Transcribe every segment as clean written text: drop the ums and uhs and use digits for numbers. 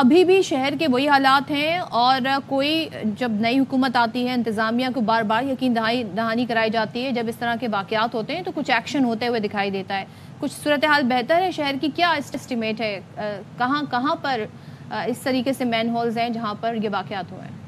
ابھی بھی شہر کے وہی حالات ہیں اور کوئی جب نئی حکومت آتی ہے انتظامیہ کو بار بار یقین دہانی کرائی جاتی ہے، جب اس طرح کے واقعات ہوتے ہیں تو کچھ ایکشن ہوتے ہوئے دکھائی دیتا ہے. کچھ صورتحال بہتر ہے شہر کی؟ کیا اسٹیمیٹ ہے کہاں پر اس طریقے سے مین ہولز ہیں جہاں پر یہ واقعات ہوئے ہیں؟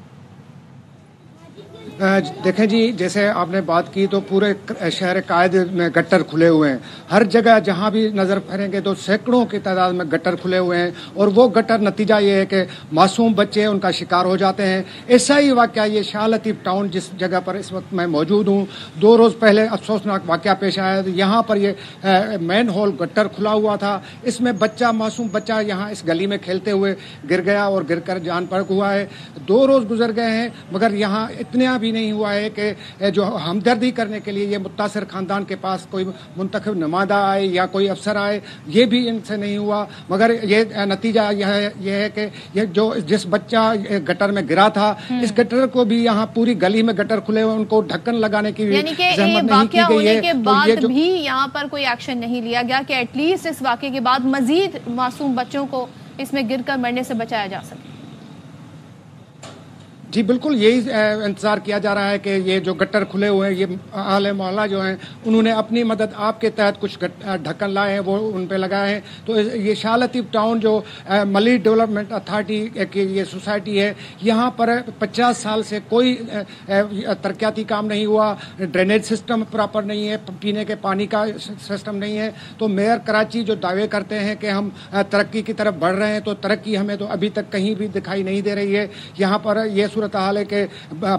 دیکھیں جی، جیسے آپ نے بات کی تو پورے شہر قائد میں گٹر کھلے ہوئے ہیں. ہر جگہ جہاں بھی نظر پھیریں گے تو سینکڑوں کی تعداد میں گٹر کھلے ہوئے ہیں، اور وہ گٹر نتیجہ یہ ہے کہ معصوم بچے ان کا شکار ہو جاتے ہیں. ایسا ہی واقعہ یہ شاہ لطیف ٹاؤن جس جگہ پر اس وقت میں موجود ہوں، 2 روز پہلے افسوسناک واقعہ پیش آیا. یہاں پر یہ مین ہول گٹر کھلا ہوا تھا، اس میں معصوم بچہ یہاں اس گلی میں کھیلتے ہوئے گر گیا اور گر کر جان پڑک ہوا ہے. 2 روز گزر گئے ہیں مگر یہاں اتنا بھی نہیں ہوا ہے کہ جو ہمدردی کرنے کے لیے یہ متاثر خاندان کے پاس کوئی منتخب نمائندہ آئے یا کوئی افسر آئے، یہ بھی ان سے نہیں ہوا. مگر یہ نتیجہ یہ ہے کہ یہ جو جس بچہ گٹر میں گرا تھا، اس گٹر کو بھی یہاں پوری گلی میں گٹر کھلے ہوئے، ان کو ڈھکن لگانے کی یعنی کہ زحمت نہیں کی گئی ہے. کے بعد بھی یہاں پر کوئی ایکشن نہیں لیا گیا کہ ایٹ لیسٹ اس واقعے کے بعد مزید معصوم بچوں کو اس میں گر کر مرنے سے بچایا جا سکے. جی بالکل یہی انتظار کیا جا رہا ہے کہ یہ جو گٹر کھلے ہوئے ہیں، یہ اہل محلہ جو ہیں انہوں نے اپنی مدد آپ کے تحت کچھ ڈھکن لائے ہیں، وہ ان پہ لگائے ہیں. تو یہ شاہ لطیف ٹاؤن جو ملی ڈیولپمنٹ اتھارٹی کی یہ سوسائٹی ہے، یہاں پر 50 سال سے کوئی ترقیاتی کام نہیں ہوا. ڈرینیج سسٹم پراپر نہیں ہے، پینے کے پانی کا سسٹم نہیں ہے. تو میئر کراچی جو دعوے کرتے ہیں کہ ہم ترقی کی طرف بڑھ رہے ہیں، تو ترقی ہمیں تو ابھی تک کہیں بھی دکھائی نہیں دے رہی ہے. یہاں پر یہ صورتحال ہے کہ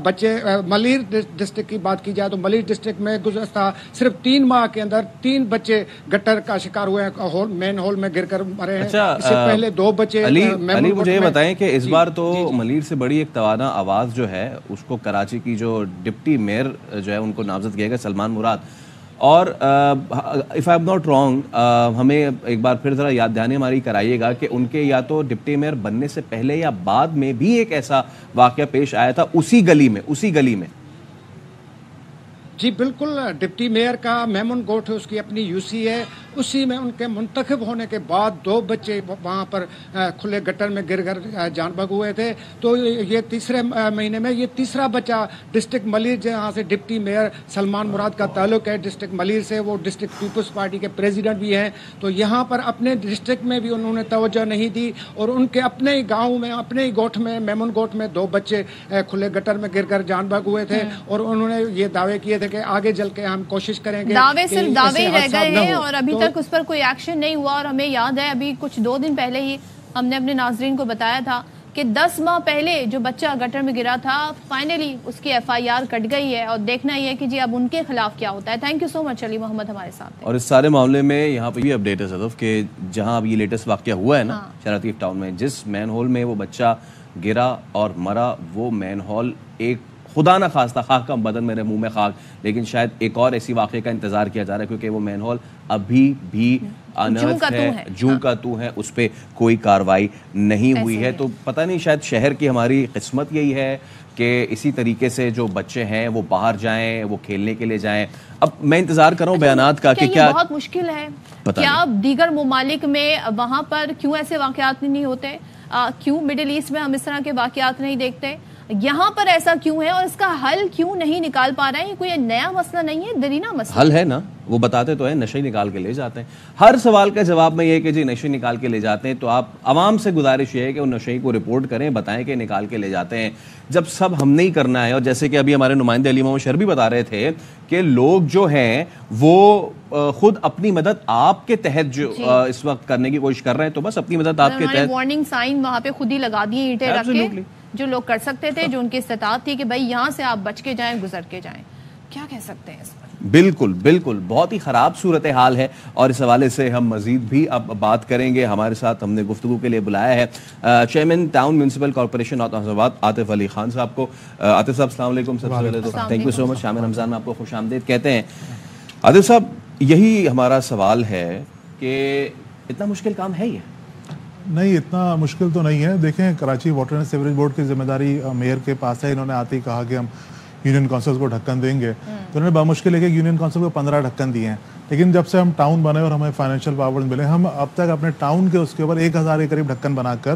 بچے ملیر ڈسٹرکٹ کی بات کی جائے تو ملیر ڈسٹرکٹ میں گزشتہ صرف 3 ماہ کے اندر 3 بچے گٹر کا شکار ہوئے ہیں، مین ہول میں گر کر مرے ہیں. اس سے پہلے 2 بچے. علی مجھے یہ بتائیں کہ اس بار تو ملیر سے بڑی ایک توانا آواز جو ہے اس کو کراچی کی جو ڈپٹی میئر جو ہے ان کو نامزد کیا گیا، سلمان مراد. اور if I am not wrong, ہمیں ایک بار پھر ذرا یاد دہانی ہماری کرائیے گا کہ ان کے یا تو ڈپٹی میئر بننے سے پہلے یا بعد میں بھی ایک ایسا واقعہ پیش آیا تھا اسی گلی میں. جی بالکل، ڈپٹی میئر کا میمون گوٹ ہے، اس کی اپنی یو سی ہے. اسی میں ان کے منتخب ہونے کے بعد 2 بچے وہاں پر کھلے گٹر میں گر کر جان بحق ہوئے تھے. تو یہ تیسرے مہینے میں یہ تیسرا بچہ ڈسٹرکٹ ملیر جہاں سے ڈپٹی میئر سلمان مراد کا تعلق ہے ڈسٹرکٹ ملیر سے، وہ ڈسٹرکٹ پیپلز پارٹی کے پریزیڈنٹ بھی ہیں. تو یہاں پر اپنے ڈسٹرکٹ میں بھی انہوں نے توجہ نہیں دی، اور ان کے اپنے ہی گاؤں میں، اپنے ہی گوٹھ میں، میمون گوٹھ میں 2 بچے کھلے گٹر میں گر کر جان بحق ہوئے تھے. اور انہوں نے یہ دعوے کیے تھے کہ آگے چل کے ہم کوشش کریں گے. دعوے صرف دعوے رہ گئے ہیں اور ابھی تک اس پر کوئی ایکشن نہیں ہوا. اور ہمیں یاد ہے ابھی کچھ 2 دن پہلے ہی ہم نے اپنے ناظرین کو بتایا تھا کہ 10 ماہ پہلے جو بچہ گٹر میں گرا تھا، فائنلی اس کی FIR کٹ گئی ہے. اور دیکھنا یہ ہے کہ جی اب ان کے خلاف کیا ہوتا ہے. تھینک یو سو مچ علی محمد ہمارے ساتھ. اور اس سارے معاملے میں یہاں پہ یہ اپڈیٹ ہے صدف کہ جہاں اب یہ لیٹسٹ واقعہ ہوا ہے نا شاہ لطیف ٹاؤن میں، جس مین ہول میں وہ بچہ گرا اور مرا، وہ مین ہول ایک خدا نہ خواستہ، خاک کا بدن میرے منہ میں خاک، لیکن شاید ایک اور ایسی واقعے کا انتظار کیا جا رہا ہے کیونکہ وہ مین ہال ابھی بھی انرتھ ہے، جوں کا تو ہے، اس پہ کوئی کاروائی نہیں ہوئی ہے. تو پتہ نہیں شاید شہر کی ہماری قسمت یہی ہے کہ اسی طریقے سے جو بچے ہیں وہ باہر جائیں، وہ کھیلنے کے لیے جائیں. اب میں انتظار کر رہا ہوں بیانات کا کہ کیا بہت مشکل ہے، کیا دیگر ممالک میں وہاں پر کیوں ایسے واقعات نہیں ہوتے، کیوں مڈل ایسٹ میں ہم اس طرح کے واقعات نہیں دیکھتے، یہاں پر ایسا کیوں ہے، اور اس کا حل کیوں نہیں نکال پا رہے ہیں؟ یہ کوئی نیا مسئلہ نہیں ہے، دیرینہ مسئلہ حل ہے نا. وہ بتاتے تو ہیں نشے نکال کے لے جاتے ہیں. ہر سوال کا جواب میں یہ کہ جی نشے نکال کے لے جاتے ہیں. تو آپ عوام سے گزارش یہ ہے کہ ان نشے کو رپورٹ کریں، بتائیں کہ نکال کے لے جاتے ہیں. جب سب ہم نہیں کرنا ہے، اور جیسے کہ ابھی ہمارے نمائندے علی محمد شربی بتا رہے تھے کہ لوگ جو ہیں وہ خود اپنی مدد آپ کے تحت جو اس وقت کرنے کی کوشش کر رہے ہیں، تو بس اپنی مدد آپ کے تحت. وارننگ سائن وہاں پہ خود ہی لگا دیے اینٹیں رکھ کے، جو لوگ کر سکتے تھے، جو ان کی استطاعت تھی کہ بھائی یہاں سے آپ بچ کے جائیں، گزر کے جائیں. کیا کہہ سکتے ہیں اس پر؟ بالکل بہت ہی خراب صورتحال ہے، اور اس حوالے سے ہم مزید بھی اب بات کریں گے. ہمارے ساتھ ہم نے گفتگو کے لیے بلایا ہے chairman town municipal corporation Atif Ali Khan صاحب کو. عاطف صاحب السلام علیکم. سب سے پہلے تو تھینک یو سو مچ. شام رمضان میں آپ کو خوش آمدید کہتے ہیں. عاطف صاحب، یہی ہمارا سوال ہے کہ اتنا مشکل کام ہے یہ؟ نہیں، اتنا مشکل تو نہیں ہے. دیکھیں، Karachi water and sewerage board کی ذمہ داری میئر کے پاس ہے. انہوں نے آتے ہی کہا کہ ہم یونین کونسل کو ڈھکن دیں گے، تو انہوں نے بامشکل ہے کہ یونین کونسل کو 15 ڈھکن دیے ہیں. لیکن جب سے ہم ٹاؤن بنے اور ہمیں فائنینشیل پاورز ملے، ہم اب تک اپنے ٹاؤن کے اس کے اوپر 1000 کے قریب ڈھکن بنا کر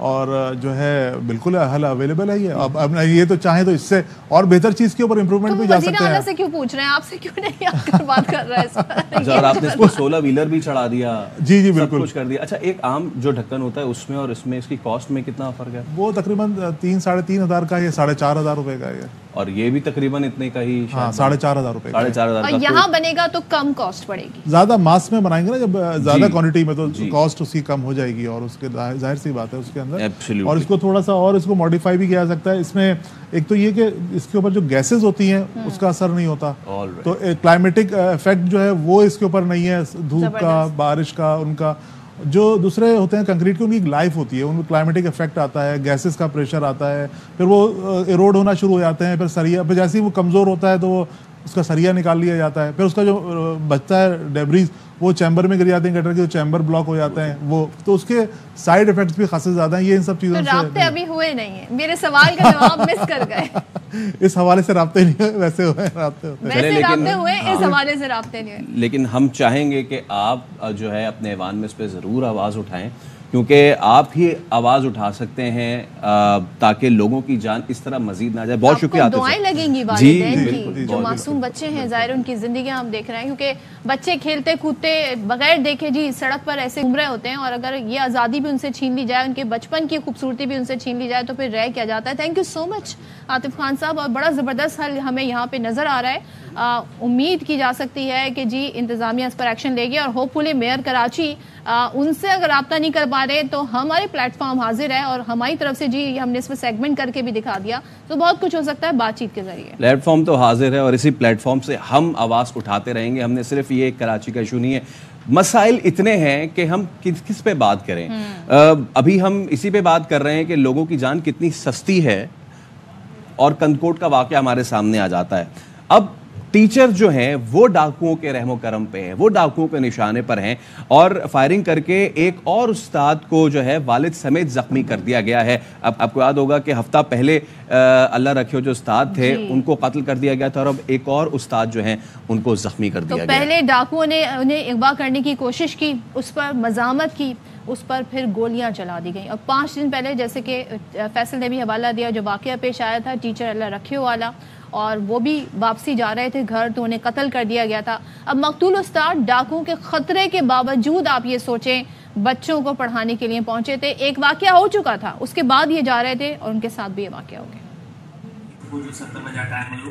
اور جو ہے بالکل حل اویلیبل ہے یہ. اب یہ تو چاہیں تو اس سے اور بہتر چیز کے اوپر امپروومنٹ بھی جا سکتے ہیں. وزیر سے کیوں پوچھ رہے ہیں, آپ سے کیوں نہیں آ کر بات کر رہا ہے اس پر؟ اور آپ نے اس کو 16 ویلر بھی چڑھا دیا. جی جی بالکل کچھ کر دیا. اچھا, ایک عام جو ڈھکن ہوتا ہے اس میں اور اس میں اس کی کاسٹ میں کتنا فرق ہے؟ وہ تقریباً 3,500 کا, یہ 4,500 روپے کا ہے. اور یہ بھی تقریباً اتنے کا ہی, 4,500 روپے. 4,500 اور یہاں بنے گا تو کم کاسٹ پڑے گی. زیادہ ماس میں بنائیں گے نا جب زیادہ کوانٹٹی میں, تو کاسٹ اس کی کم ہو جائے گی. اور اس کے ظاہر سی بات ہے اس کے اندر, اور اس کو تھوڑا سا اور اس کو ماڈیفائی بھی کیا جا سکتا ہے. اس میں ایک تو یہ کہ اس کے اوپر جو گیسز ہوتی ہیں اس کا اثر نہیں ہوتا, تو کلائمیٹک افیکٹ جو ہے وہ اس کے اوپر نہیں ہے, دھوپ کا, بارش کا, ان کا جو دوسرے ہوتے ہیں کنکریٹ کی, ان کی ایک لائف ہوتی ہے, ان میں کلائمیٹک افیکٹ آتا ہے, گیسز کا پریشر آتا ہے, پھر وہ ایروڈ ہونا شروع ہو جاتے ہیں, پھر سریا, پھر جیسے ہی وہ کمزور ہوتا ہے تو وہ اس کا سریا نکال لیا جاتا ہے, پھر اس کا جو بچتا ہے ڈیبریز وہ چیمبر میں گر جاتے ہیں, گٹر کے چیمبر بلاک ہو جاتے ہیں, وہ تو اس کے سائیڈ افیکٹس بھی خاصے زیادہ ہیں. یہ ان سب چیزوں سے رابطے ابھی ہوئے نہیں ہیں, میرے سوال کا جواب مس کر گئے. اس حوالے سے رابطے نہیں ہوئے, ویسے ہوئے رابطے ہوئے, اس حوالے سے رابطے نہیں ہوئے. لیکن ہم چاہیں گے کہ آپ جو ہے اپنے ایوان میں اس پہ ضرور آواز اٹھائیں, کیونکہ آپ ہی آواز اٹھا سکتے ہیں تاکہ لوگوں کی جان اس طرح مزید نہ جائے. بہت شکریہ. دعائیں لگیں گی والدین کی, جو معصوم بچے ہیں, ظاہر ان کی زندگیاں ہم دیکھ رہے ہیں, کیونکہ بچے کھیلتے کودتے بغیر دیکھے جی سڑک پر ایسے گھوم رہے ہوتے ہیں, اور اگر یہ آزادی بھی ان سے چھین لی جائے, ان کے بچپن کی خوبصورتی بھی ان سے چھین لی جائے, تو پھر رہ کیا جاتا ہے. تھینک یو سو مچ عاطف خان صاحب, اور بڑا زبردست حل ہمیں یہاں پہ نظر آ رہا ہے. امید کی جا سکتی ہے کہ جی انتظامیہ اس پر ایکشن لے گی, اور ہوپ فلی میئر کراچی ان سے اگر رابطہ نہیں کر پا رہے تو ہمارے پلیٹ فارم حاضر ہے, اور ہماری طرف سے جی ہم نے اس میں سیگمنٹ کر کے بھی دکھا دیا, تو بہت کچھ ہو سکتا ہے بات چیت کے ذریعے. پلیٹ فارم تو حاضر ہے, اور اسی پلیٹ فارم سے ہم آواز اٹھاتے رہیں گے. ہم نے صرف یہ کراچی کا ایشو نہیں ہے, مسائل اتنے ہیں کہ ہم کس پہ بات کریں. ابھی ہم اسی پہ بات کر رہے ہیں کہ لوگوں کی جان کتنی سستی ہے, اور کندکوٹ کا واقعہ ہمارے سامنے آ جاتا ہے. اب ٹیچر جو ہیں وہ ڈاکوؤں کے رحم و کرم پہ ہیں, وہ ڈاکوؤں کے نشانے پر ہیں, اور فائرنگ کر کے ایک اور استاد کو جو ہے والد سمیت زخمی کر دیا گیا ہے. اب آپ کو یاد ہوگا کہ ہفتہ پہلے اللہ رکھے جو استاد تھے ان کو قتل کر دیا گیا تھا, اور اب ایک اور استاد جو ہیں ان کو زخمی کر دیا گیا. تو پہلے ڈاکوؤں نے انہیں اغوا کرنے کی کوشش کی, اس پر مزاحمت کی, اس پر پھر گولیاں چلا دی گئیں. اور 5 دن پہلے جیسے کہ فیصل نے بھی حوالہ دیا, جو واقعہ پیش آیا تھا ٹیچر اللہ رکھے والا, اور وہ بھی واپسی جا رہے تھے گھر تو انہیں قتل کر دیا گیا تھا. اب مقتول استاد ڈاکوؤں کے خطرے کے باوجود آپ یہ سوچیں بچوں کو پڑھانے کے لیے پہنچے تھے. ایک واقعہ ہو چکا تھا, اس کے بعد یہ جا رہے تھے, اور ان کے ساتھ بھی یہ واقعہ ہو گیا. وہ جو 7 بجے ٹائم ہو,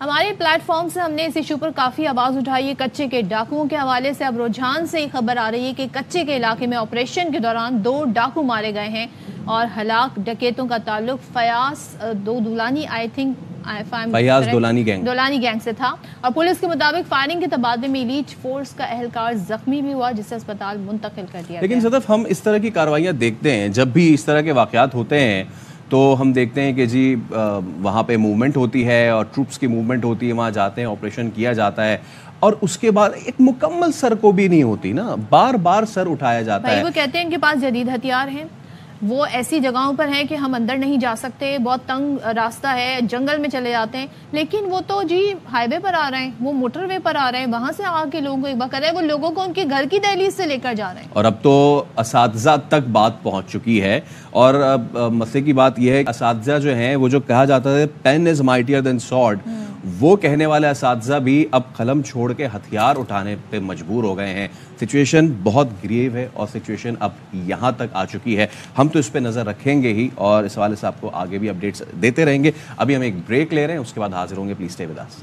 ہمارے پلیٹ فارم سے ہم نے اس ایشو پر کافی آواز اٹھائی ہے. کچے کے ڈاکوؤں کے حوالے سے اب رجحان سے خبر آ رہی ہے کہ کچے کے علاقے میں آپریشن کے دوران 2 ڈاکو مارے گئے ہیں, اور ہلاک ڈکیتوں کا تعلق فیاض دولانی دولانی گینگ سے تھا. اور پولیس کے مطابق فائرنگ کے تبادلے میں ایلیٹ فورس کا اہلکار زخمی بھی ہوا, جسے اسپتال منتقل کر دیا گیا. لیکن صدف ہم اس طرح کی کارروائیاں دیکھتے ہیں, جب بھی اس طرح کے واقعات ہوتے ہیں تو ہم دیکھتے ہیں کہ جی وہاں پہ موومنٹ ہوتی ہے, اور ٹروپس کی موومنٹ ہوتی ہے, وہاں جاتے ہیں, آپریشن کیا جاتا ہے, اور اس کے بعد ایک مکمل سر کو بھی نہیں ہوتی نا, بار بار سر اٹھایا جاتا ہے. وہ کہتے ہیں ان کے پاس جدید ہتھیار ہیں, وہ ایسی جگہوں پر ہیں کہ ہم اندر نہیں جا سکتے, بہت تنگ راستہ ہے, جنگل میں چلے جاتے ہیں, لیکن وہ تو جی ہائی وے پر آ رہے ہیں, وہ موٹر وے پر آ رہے ہیں, وہاں سے آ کے لوگوں کو اغوا کر رہے ہیں, وہ لوگوں کو ان کے گھر کی دہلیز سے لے کر جا رہے ہیں. اور اب تو اساتذہ تک بات پہنچ چکی ہے, اور اب مسئلے کی بات یہ ہے کہ اساتذہ جو ہیں وہ جو کہا جاتا ہے pen is mightier than sword, وہ کہنے والے اساتذہ بھی اب قلم چھوڑ کے ہتھیار اٹھانے پہ مجبور ہو گئے ہیں. سچویشن بہت گریو ہے, اور سچویشن اب یہاں تک آ چکی ہے. ہم تو اس پہ نظر رکھیں گے ہی, اور اس حوالے سے آپ کو آگے بھی اپڈیٹس دیتے رہیں گے. ابھی ہم ایک بریک لے رہے ہیں, اس کے بعد حاضر ہوں گے. Please stay with us.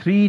3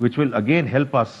which will again help us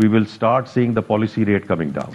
we will start seeing the policy rate coming down.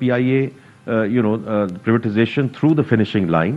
PIA privatization through the finishing line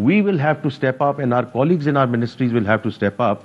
We will have to step up and our colleagues in our ministries will have to step up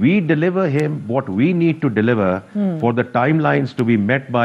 we deliver him what we need to deliver for the timelines to be met by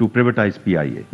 to privatize PIA।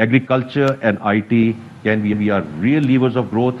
Agriculture and IT can be our real levers of growth।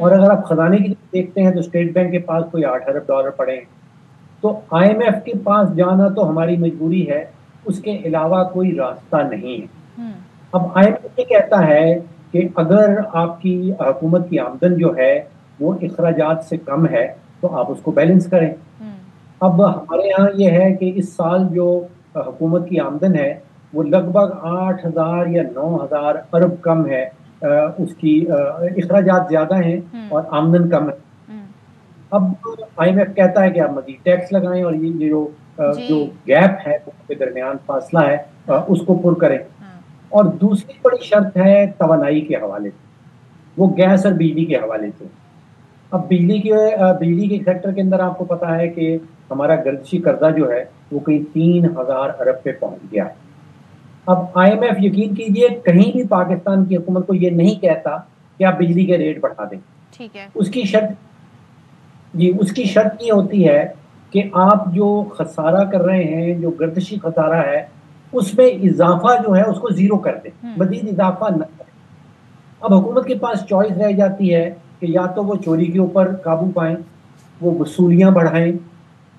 اور اگر آپ خزانے کی دیکھتے ہیں تو state bank کے پاس کوئی 8 ارب ڈالر پڑے ہیں. تو IMF کے پاس جانا تو ہماری مجبوری ہے, اس کے علاوہ کوئی راستہ نہیں ہے. اب IMF یہ کہتا ہے کہ اگر آپ کی حکومت کی آمدن جو ہے وہ اخراجات سے کم ہے تو آپ اس کو بیلنس کریں. اب ہمارے یہاں یہ ہے کہ اس سال جو حکومت کی آمدن ہے وہ لگ بھگ 8,000 یا 9,000 ارب کم ہے, اس کی اخراجات زیادہ ہیں اور آمدن کم ہے. اب IMF کہتا ہے کہ آپ مزید ٹیکس لگائیں اور یہ جو گیپ ہے اس کے درمیان فاصلہ ہے اس کو پر کریں. اور دوسری بڑی شرط ہے توانائی کے حوالے سے, وہ گیس اور بجلی کے حوالے سے. اب بجلی کے سیکٹر کے اندر آپ کو پتا ہے کہ ہمارا گردشی قرضہ جو ہے وہ کہیں 3,000 ارب پہ پہنچ گیا ہے. اب IMF یقین کیجئے کہیں بھی پاکستان کی حکومت کو یہ نہیں کہتا کہ آپ بجلی کے ریٹ بڑھا دیں. ٹھیک ہے. اس کی شرط یہ ہوتی ہے کہ آپ جو خسارہ کر رہے ہیں, جو گردشی خسارہ ہے, اس میں اضافہ جو ہے اس کو زیرو کر دیں, مزید اضافہ نہ کریں. اب حکومت کے پاس چوائس رہ جاتی ہے کہ یا تو وہ چوری کے اوپر قابو پائیں, وہ وصولیاں بڑھائیں,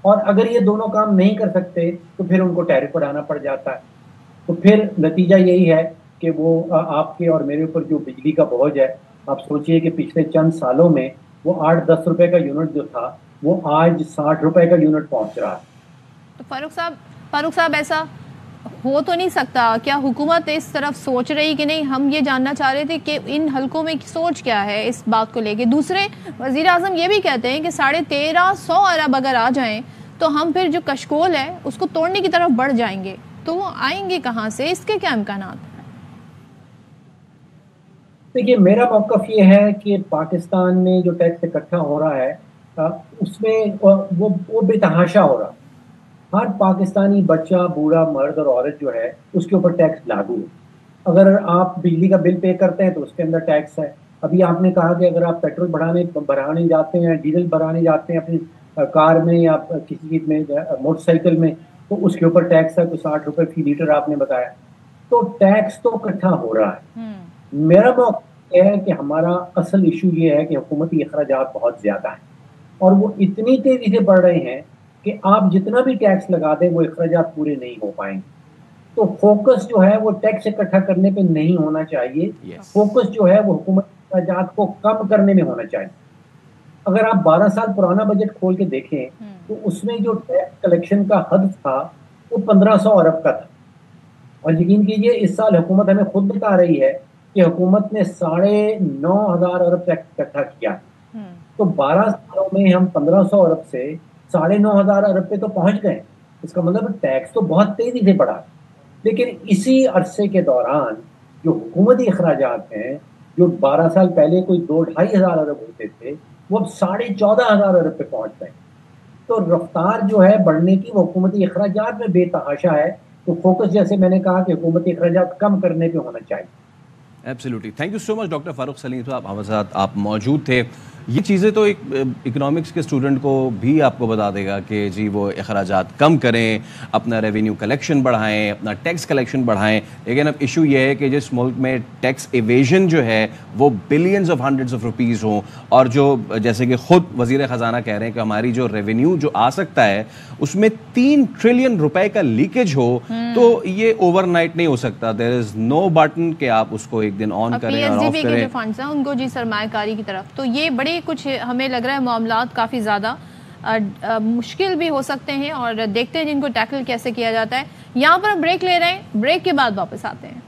اور اگر یہ دونوں کام نہیں کر سکتے تو پھر ان کو ٹیرف بڑھانا پڑ جاتا ہے. تو پھر نتیجہ یہی ہے کہ وہ آپ کے اور میرے اوپر جو بجلی کا بوجھ ہے, آپ سوچئے کہ پچھلے چند سالوں میں وہ 8-10 روپے کا یونٹ جو تھا وہ آج 60 روپے کا یونٹ پہنچ رہا ہے. تو فاروق صاحب ایسا ہو تو نہیں سکتا؟ کیا حکومت اس طرف سوچ رہی کہ نہیں؟ ہم یہ جاننا چاہ رہے تھے کہ ان حلقوں میں سوچ کیا ہے اس بات کو لے کے. دوسرے وزیر اعظم یہ بھی کہتے ہیں کہ 1350 ارب اگر آ جائیں تو ہم پھر جو کشکول ہے اس کو توڑنے کی طرف بڑھ جائیں گے. تو وہ آئیں گے کہاں سے؟ اس کے کیا امکانات ہیں؟ دیکھیے, میرا موقف یہ ہے کہ پاکستان میں جو ٹیکس اکٹھا ہو رہا ہے اس میں وہ بے تحاشا ہو رہا. ہر پاکستانی بچہ, بوڑھا, مرد اور عورت جو ہے اس کے اوپر ٹیکس لاگو ہے. اگر آپ بجلی کا بل پے کرتے ہیں تو اس کے اندر ٹیکس ہے. ابھی آپ نے کہا کہ اگر آپ پیٹرول بڑھانے جاتے ہیں, ڈیزل بڑھانے جاتے ہیں اپنی کار میں یا کسی چیز میں, موٹر سائیکل میں, تو اس کے اوپر ٹیکس ہے. تو 60 روپے فی لیٹر آپ نے بتایا. تو ٹیکس تو اکٹھا ہو رہا ہے. میرا موقف یہ ہے کہ ہمارا اصل ایشو یہ ہے کہ حکومتی اخراجات بہت زیادہ ہیں اور وہ اتنی تیزی سے بڑھ رہے ہیں کہ آپ جتنا بھی ٹیکس لگا دیں وہ اخراجات پورے نہیں ہو پائیں گے. تو فوکس جو ہے وہ ٹیکس اکٹھا کرنے پہ نہیں ہونا چاہیے. فوکس جو ہے وہ حکومتی اخراجات کو کم کرنے میں ہونا چاہیے. اگر آپ 12 سال پرانا بجٹ کھول کے دیکھیں تو اس میں جو ٹیکس کلیکشن کا حد تھا وہ 1500 ارب کا تھا. اور یقین کیجئے اس سال حکومت ہمیں خود بتا رہی ہے کہ حکومت نے 9,500 ارب ٹیکس اکٹھا کیا. تو 12 سالوں میں ہم 1500 ارب سے 9,500 ارب پہ تو پہنچ گئے. اس کا مطلب ٹیکس تو بہت تیزی سے بڑھا. لیکن اسی عرصے کے دوران جو حکومتی اخراجات ہیں جو 12 سال پہلے کوئی 2,500 ارب ہوتے تھے وہ اب 14,500 ارب پہ پہنچ گئے. تو رفتار جو ہے بڑھنے کی وہ حکومتی اخراجات میں بے تحاشا ہے. تو فوکس جیسے میں نے کہا کہ حکومتی اخراجات کم کرنے پہ ہونا چاہیے. Absolutely. Thank you so much doctor Farooq Saleem صاحب, ہمارے ساتھ آپ موجود تھے. یہ چیزیں تو ایک اکنامکس کے اسٹوڈنٹ کو بھی آپ کو بتا دے گا کہ جی وہ اخراجات کم کریں, اپنا ریونیو کلیکشن بڑھائیں, اپنا ٹیکس کلیکشن بڑھائیں. لیکن اب ایشو یہ ہے کہ جس ملک میں ٹیکس ایویژن جو ہے وہ billions of hundreds of rupees ہوں, اور جو جیسے کہ خود وزیر خزانہ کہہ رہے ہیں کہ ہماری جو ریونیو جو آ سکتا ہے اس میں 3 ٹریلین روپے کا لیکیج ہو, تو یہ اوور نائٹ نہیں ہو سکتا. دیر از نو بٹن کہ آپ اس کو ایک دن آن کریں اور آف کریں. جو فنڈز ہیں ان کو جی سرمایہ کاری کی طرف, تو یہ بڑے کچھ ہمیں لگ رہا ہے معاملات کافی زیادہ مشکل بھی ہو سکتے ہیں, اور دیکھتے ہیں جن کو ٹیکل کیسے کیا جاتا ہے. یہاں پر ہم بریک لے رہے ہیں, بریک کے بعد واپس آتے ہیں.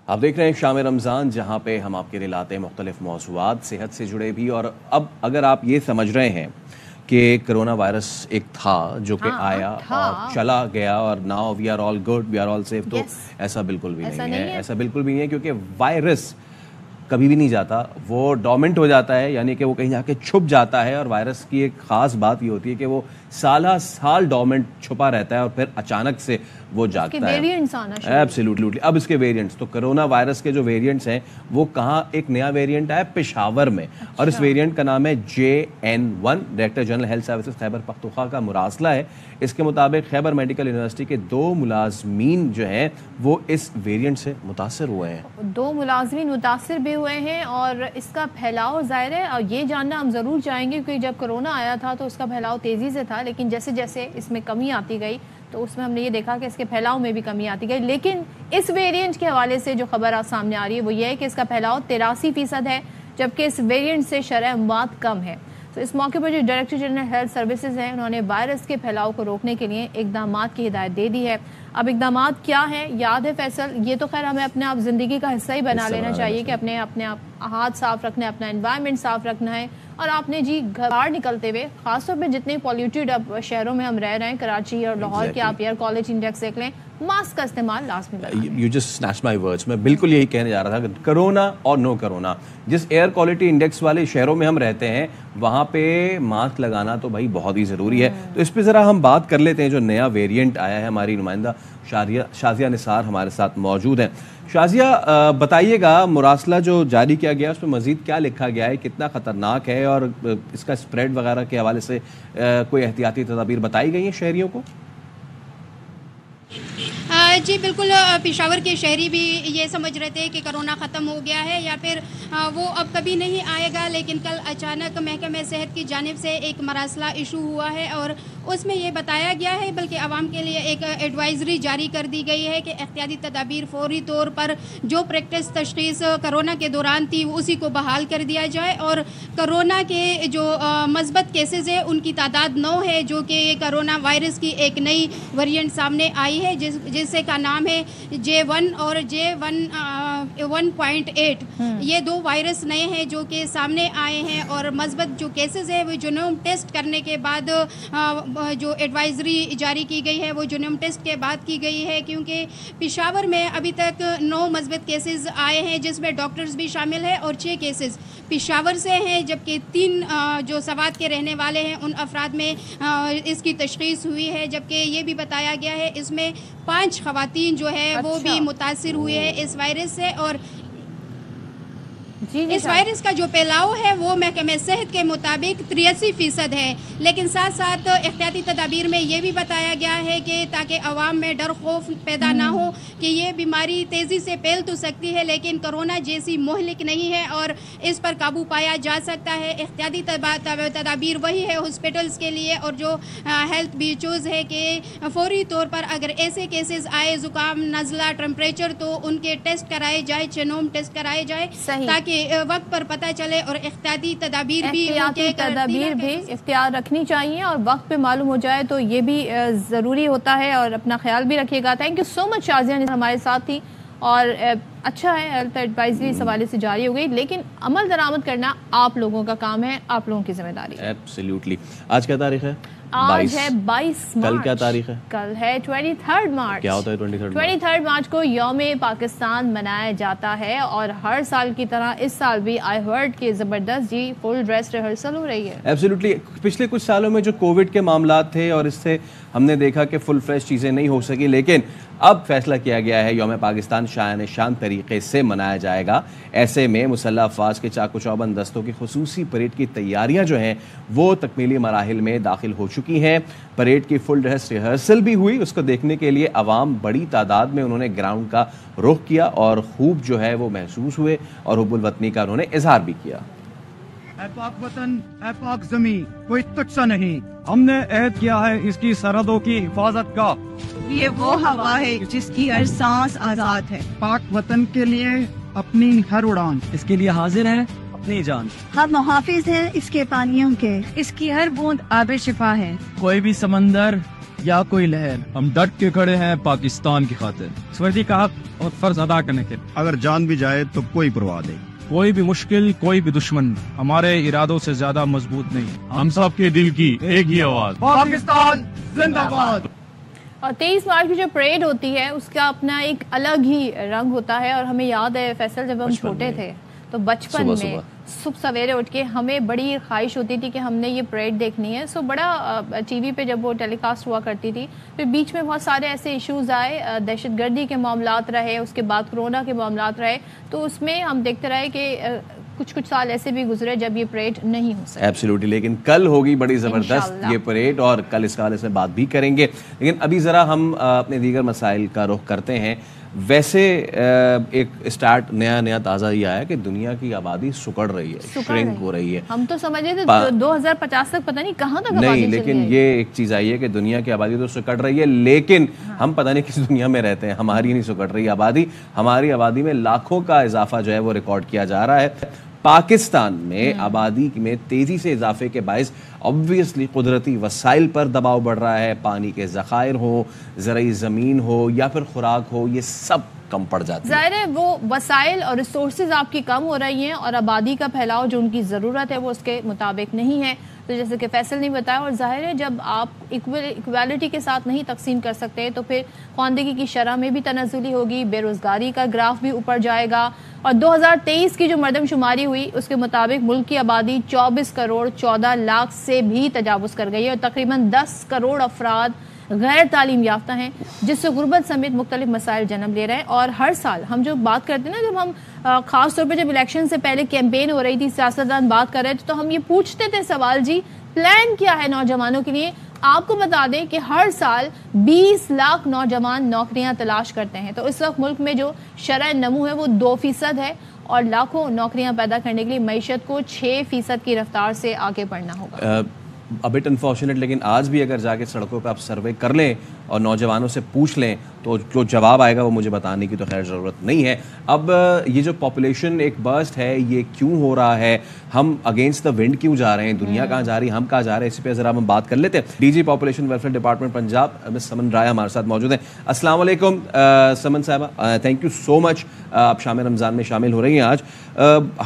آپ دیکھ رہے ہیں شام رمضان, جہاں پہ ہم آپ کے لیے لاتے ہیں مختلف موضوعات صحت سے جڑے بھی. اور اب اگر آپ یہ سمجھ رہے ہیں کہ کرونا وائرس ایک تھا جو کہ آیا اور چلا گیا اور now we are all good, we are all safe, تو ایسا بالکل بھی نہیں ہے. ایسا بالکل بھی نہیں ہے, کیونکہ وائرس کبھی بھی نہیں جاتا, وہ ڈومنٹ ہو جاتا ہے, یعنی کہ وہ کہیں جا کے چھپ جاتا ہے. اور وائرس کی ایک خاص بات یہ ہوتی ہے کہ وہ سالہ سال ڈومنٹ چھپا رہتا ہے اور پھر اچانک سے وہ جاگتا ہے. ایبسلیوٹلی. اب اس کے ویریئنٹس, تو کرونا وائرس کے جو ویریئنٹس ہیں وہ کہاں, ایک نیا ویریئنٹ آیا پشاور میں, اور اس ویریئنٹ کا نام ہے JN1. Director general health services Khyber Pakhtunkhwa کا مراسلہ ہے. اس کے مطابق خیبر میڈیکل یونیورسٹی کے 2 ملازمین جو ہیں وہ اس ویریئنٹ سے متاثر ہوئے ہیں. 2 ملازمین متاثر بھی ہوئے ہیں, اور اس کا پھیلاؤ ظاہر ہے, اور یہ جاننا ہم ضرور چاہیں گے کیونکہ جب کرونا آیا تھا تو اس کا پھیلاؤ تیزی سے تھا, لیکن جیسے جیسے اس میں کمی آتی گئی تو اس میں ہم نے یہ دیکھا کہ اس کے پھیلاؤ میں بھی کمی آتی گئی. لیکن اس ویریئنٹ کے حوالے سے جو خبر سامنے آ رہی ہے وہ یہ ہے کہ اس کا پھیلاؤ 83% ہے, جبکہ اس ویریئنٹ سے شرح موت کم ہے. تو اس موقع پر جو ڈائریکٹر جنرل ہیلتھ سروسز ہیں انہوں نے وائرس کے پھیلاؤ کو روکنے کے لیے اقدامات کی ہدایت دے دی ہے. اب اقدامات کیا ہیں یاد ہے فیصل, یہ تو خیر ہمیں اپنے آپ زندگی کا حصہ ہی بنا لینا چاہیے کہ اپنے آپ ہاتھ صاف رکھنا ہے, اپنا انوائرمنٹ صاف رکھنا ہے, اور آپ نے جی باہر نکلتے ہوئے خاص طور پہ جتنے پولیوٹیڈ اب شہروں میں ہم رہ رہے ہیں, کراچی اور لاہور کے آپ ایئر کوالٹی انڈیکس دیکھ لیں, ماسک کا استعمال لازمی بنائیں. You just snatch my words, میں بالکل یہی کہنے جا رہا تھا کہ کرونا اور نو کرونا, جس ایئر کوالٹی انڈیکس والے شہروں میں ہم رہتے ہیں وہاں پہ ماسک لگانا تو بھائی بہت ہی ضروری ہے. تو اس پہ ذرا ہم بات کر لیتے ہیں. جو نیا ویریئنٹ آیا ہے, ہماری نمائندہ شازیہ نثار ہمارے ساتھ موجود ہیں. شازیہ, بتائیے گا مراسلہ جو جاری کیا گیا اس میں مزید کیا لکھا گیا ہے, کتنا خطرناک ہے, اور اس کا اسپریڈ وغیرہ کے حوالے سے کوئی احتیاطی تدابیر بتائی گئی ہیں شہریوں کو؟ جی بالکل, پشاور کے شہری بھی یہ سمجھ رہے تھے کہ کرونا ختم ہو گیا ہے یا پھر وہ اب کبھی نہیں آئے گا, لیکن کل اچانک محکمہ صحت کی جانب سے ایک مراسلہ ایشو ہوا ہے اور اس میں یہ بتایا گیا ہے, بلکہ عوام کے لیے ایک ایڈوائزری جاری کر دی گئی ہے کہ احتیاطی تدابیر فوری طور پر جو پریکٹس تشخیص کرونا کے دوران تھی اسی کو بحال کر دیا جائے, اور کرونا کے جو مثبت کیسز ہیں ان کی تعداد 9 ہے, جو کہ کرونا وائرس کی ایک نئی ویریئنٹ سامنے آئی ہے جس سے کا نام ہے J1 اور J1.8. یہ 2 وائرس نئے ہیں جو کہ سامنے آئے ہیں, اور مثبت جو کیسز ہیں وہ جینوم ٹیسٹ کرنے کے بعد جو ایڈوائزری جاری کی گئی ہے وہ جینوم ٹیسٹ کے بعد کی گئی ہے, کیونکہ پشاور میں ابھی تک 9 مثبت کیسز آئے ہیں جس میں ڈاکٹرز بھی شامل ہیں, اور 6 کیسز پشاور سے ہیں, جبکہ 3 جو سوات کے رہنے والے ہیں ان افراد میں اس کی تشخیص ہوئی ہے, جبکہ یہ بھی بتایا گیا ہے اس میں 5 خواتین جو ہے وہ بھی متاثر ہوئے ہیں اس وائرس سے. اور اس وائرس کا جو پھیلاؤ ہے وہ محکمہ صحت کے مطابق 83% ہے, لیکن ساتھ ساتھ احتیاطی تدابیر میں یہ بھی بتایا گیا ہے کہ تاکہ عوام میں ڈر خوف پیدا نہ ہو کہ یہ بیماری تیزی سے پھیل تو سکتی ہے لیکن کرونا جیسی مہلک نہیں ہے اور اس پر قابو پایا جا سکتا ہے. احتیاطی تدابیر وہی ہے ہاسپٹلس کے لیے اور جو ہیلتھ BHOs ہے کہ فوری طور پر اگر ایسے کیسز آئے, زکام, نزلہ, ٹمپریچر, تو ان کے ٹیسٹ کرائے جائے, جینوم ٹیسٹ کرائے جائے تاکہ وقت پر پتہ چلے, اور احتیاطی تدابیر بھی اختیار رکھنی چاہیے اور وقت پہ معلوم ہو جائے تو یہ بھی ضروری ہوتا ہے, اور اپنا خیال بھی رکھیے گا. تھینک یو سو مچ شازیہ نے ہمارے ساتھ تھی, اور اچھا ہے ہیلتھ ایڈوائزری اس حوالے سے جاری ہو گئی, لیکن عمل درآمد کرنا آپ لوگوں کا کام ہے, آپ لوگوں کی ذمہ داری ہے. ایبسلیوٹلی. آج کیا تاریخ ہے؟ آج ہے 22 مارچ. کل کیا تاریخ ہے؟ کل ہے 23 مارچ. کیا ہوتا ہے 23 مارچ کو یوم پاکستان منایا جاتا ہے, اور ہر سال کی طرح اس سال بھی آئی ہرڈ کی زبردست جی فل ڈریس ریہرسل ہو رہی ہے. ایبسلیوٹلی. پچھلے کچھ سالوں میں جو کووڈ کے معاملات تھے اور اس سے ہم نے دیکھا کہ فل فریش چیزیں نہیں ہو سکی, لیکن اب فیصلہ کیا گیا ہے یوم پاکستان شایان شان طریقے سے منایا جائے گا. ایسے میں مسلح افواج کے چاق و چوبند دستوں کی خصوصی پریڈ کی تیاریاں جو ہیں وہ تکمیلی مراحل میں داخل ہو چکی ہیں. پریڈ کی فل ڈریس ریہرسل بھی ہوئی. اس کو دیکھنے کے لیے عوام بڑی تعداد میں انہوں نے گراؤنڈ کا رخ کیا اور خوب جو ہے وہ محسوس ہوئے اور حب الوطنی کا انہوں نے اظہار بھی کیا. اے پاک وطن, اے پاک زمین, کوئی تجھ سا نہیں. ہم نے عہد کیا ہے اس کی سرحدوں کی حفاظت کا. یہ وہ ہوا ہے جس کی ہر سانس آزاد ہے. پاک وطن کے لیے اپنی ہر اڑان, اس کے لیے حاضر ہے اپنی جان. ہم محافظ ہیں اس کے پانیوں کے, اس کی ہر بوند آب شفا ہے. کوئی بھی سمندر یا کوئی لہر, ہم ڈٹ کے کھڑے ہیں پاکستان کی خاطر, اس وردی کا حق اور فرض ادا کرنے کے. اگر جان بھی جائے تو کوئی پرواہ نہیں. کوئی بھی مشکل, کوئی بھی دشمن ہمارے ارادوں سے زیادہ مضبوط نہیں. ہم سب کے دل کی ایک ہی آواز, پاکستان زندہ باد. اور 23 مارچ کی جو پریڈ ہوتی ہے اس کا اپنا ایک الگ ہی رنگ ہوتا ہے, اور ہمیں یاد ہے فیصل جب ہم چھوٹے تھے تو تو بچپن میں صبح سویرے اٹھ کے ہمیں بڑی خواہش ہوتی تھی کہ ہم نے یہ پریڈ دیکھنی ہے. سو بڑا ٹی وی پہ جب وہ ٹیلی کاسٹ ہوا کرتی تھی پھر بیچ میں بہت سارے ایسے ایشوز آئے, دہشت گردی کے معاملات رہے, اس کے بعد کرونا کے معاملات رہے, تو اس میں ہم دیکھتے رہے کہ کچھ سال ایسے بھی گزرے جب یہ پریڈ نہیں ہو سکتی. ایبسلیوٹلی, لیکن کل ہوگی بڑی زبردست یہ پریڈ اور کل اس حوالے سے بات بھی کریں گے. لیکن ابھی ذرا ہم اپنے دیگر مسائل کا رخ کرتے ہیں. ویسے ایک اسٹارٹ نیا تازہ یہ آیا کہ دنیا کی آبادی سکڑ رہی ہے, شرنک ہو رہی ہے. ہم تو سمجھے تھے 2050 تک پتہ نہیں کہاں تک آبادی نہیں, لیکن یہ ایک چیز آئی ہے کہ دنیا کی آبادی تو سکڑ رہی ہے, لیکن ہم پتہ نہیں کس دنیا میں رہتے ہیں, ہماری نہیں سکڑ رہی آبادی. ہماری آبادی میں لاکھوں کا اضافہ جو ہے وہ ریکارڈ کیا جا رہا ہے. پاکستان میں آبادی میں تیزی سے اضافے کے باعث obviously قدرتی وسائل پر دباؤ بڑھ رہا ہے. پانی کے ذخائر ہو, زرعی زمین ہو یا پھر خوراک ہو, یہ سب کم پڑ جاتی ہے. ظاہر ہے وہ وسائل اور ریسورسز آپ کی کم ہو رہی ہیں اور آبادی کا پھیلاؤ جو ان کی ضرورت ہے وہ اس کے مطابق نہیں ہے. تو جیسے کہ فیصل نے بتایا, اور ظاہر ہے جب آپ ایکویلٹی کے ساتھ نہیں تقسیم کر سکتے تو پھر خواندگی کی شرح میں بھی تنزلی ہوگی, بے روزگاری کا گراف بھی اوپر جائے گا. اور 2023 کی جو مردم شماری ہوئی اس کے مطابق ملک کی آبادی 24 کروڑ 14 لاکھ سے بھی تجاوز کر گئی ہے اور تقریباً 10 کروڑ افراد غیر تعلیم یافتہ ہیں, جس سے غربت سمیت مختلف مسائل جنم لے رہے ہیں. اور ہر سال ہم جو بات کرتے ہیں نا, جب ہم خاص طور پہ جب الیکشن سے پہلے کیمپین ہو رہی تھی, سیاستدان بات کر رہے تھے, تو ہم یہ پوچھتے تھے سوال, جی پلان کیا ہے نوجوانوں کے لیے. آپ کو بتا دیں کہ ہر سال 20 لاکھ نوجوان نوکریاں تلاش کرتے ہیں. تو اس وقت ملک میں جو شرح نمو ہے وہ 2% ہے اور لاکھوں نوکریاں پیدا کرنے کے لیے معیشت کو 6% کی رفتار سے آگے بڑھنا ہوگا. بٹ انفارچونیٹ, لیکن آج بھی اگر جا کے سڑکوں پہ آپ سروے کر لیں اور نوجوانوں سے پوچھ لیں تو جو جواب آئے گا وہ مجھے بتانے کی تو خیر ضرورت نہیں ہے. اب یہ جو پاپولیشن ایک برسٹ ہے یہ کیوں ہو رہا ہے, ہم اگینسٹ دا ونڈ کیوں جا رہے ہیں, دنیا کہاں جا رہی ہے, ہم کہاں جا رہے ہیں, اسی پہ ذرا ہم بات کر لیتے ہیں. D G population welfare department Punjab miss Suman Rai ہمارے ساتھ موجود ہیں. السلام علیکم سمن صاحبہ, تھینک یو سو مچ, آپ شام رمضان میں شامل ہو رہی ہیں آج.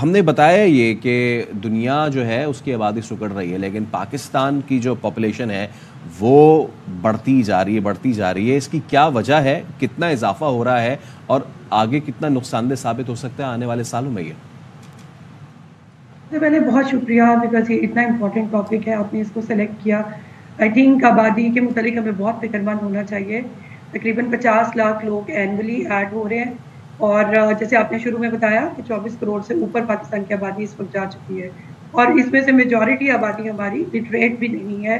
ہم نے بتایا یہ کہ دنیا جو ہے اس کی آبادی سکڑ رہی ہے, لیکن پاکستان کی جو پاپولیشن ہے وہ بڑھتی جا رہی ہے. اس کی کیا وجہ ہے, کتنا اضافہ ہو رہا ہے اور آگے کتنا نقصان دہ ثابت ہو سکتا ہے آنے والے سالوں میں؟ یہ پہلے بہت شکریہ, بیکاز یہ اتنا امپورٹنٹ ٹاپک ہے, آپ نے اس کو سلیکٹ کیا. آئی تھنک آبادی کے متعلق ہمیں بہت فکر مند ہونا چاہیے. تقریباً 50 لاکھ لوگ اینولی ایڈ ہو رہے ہیں اور جیسے آپ نے شروع میں بتایا کہ 24 کروڑ سے اوپر پاکستان کی آبادی اس وقت جا چکی ہے اور اس میں سے میجورٹی آبادی ہماری لٹریٹ بھی نہیں ہے,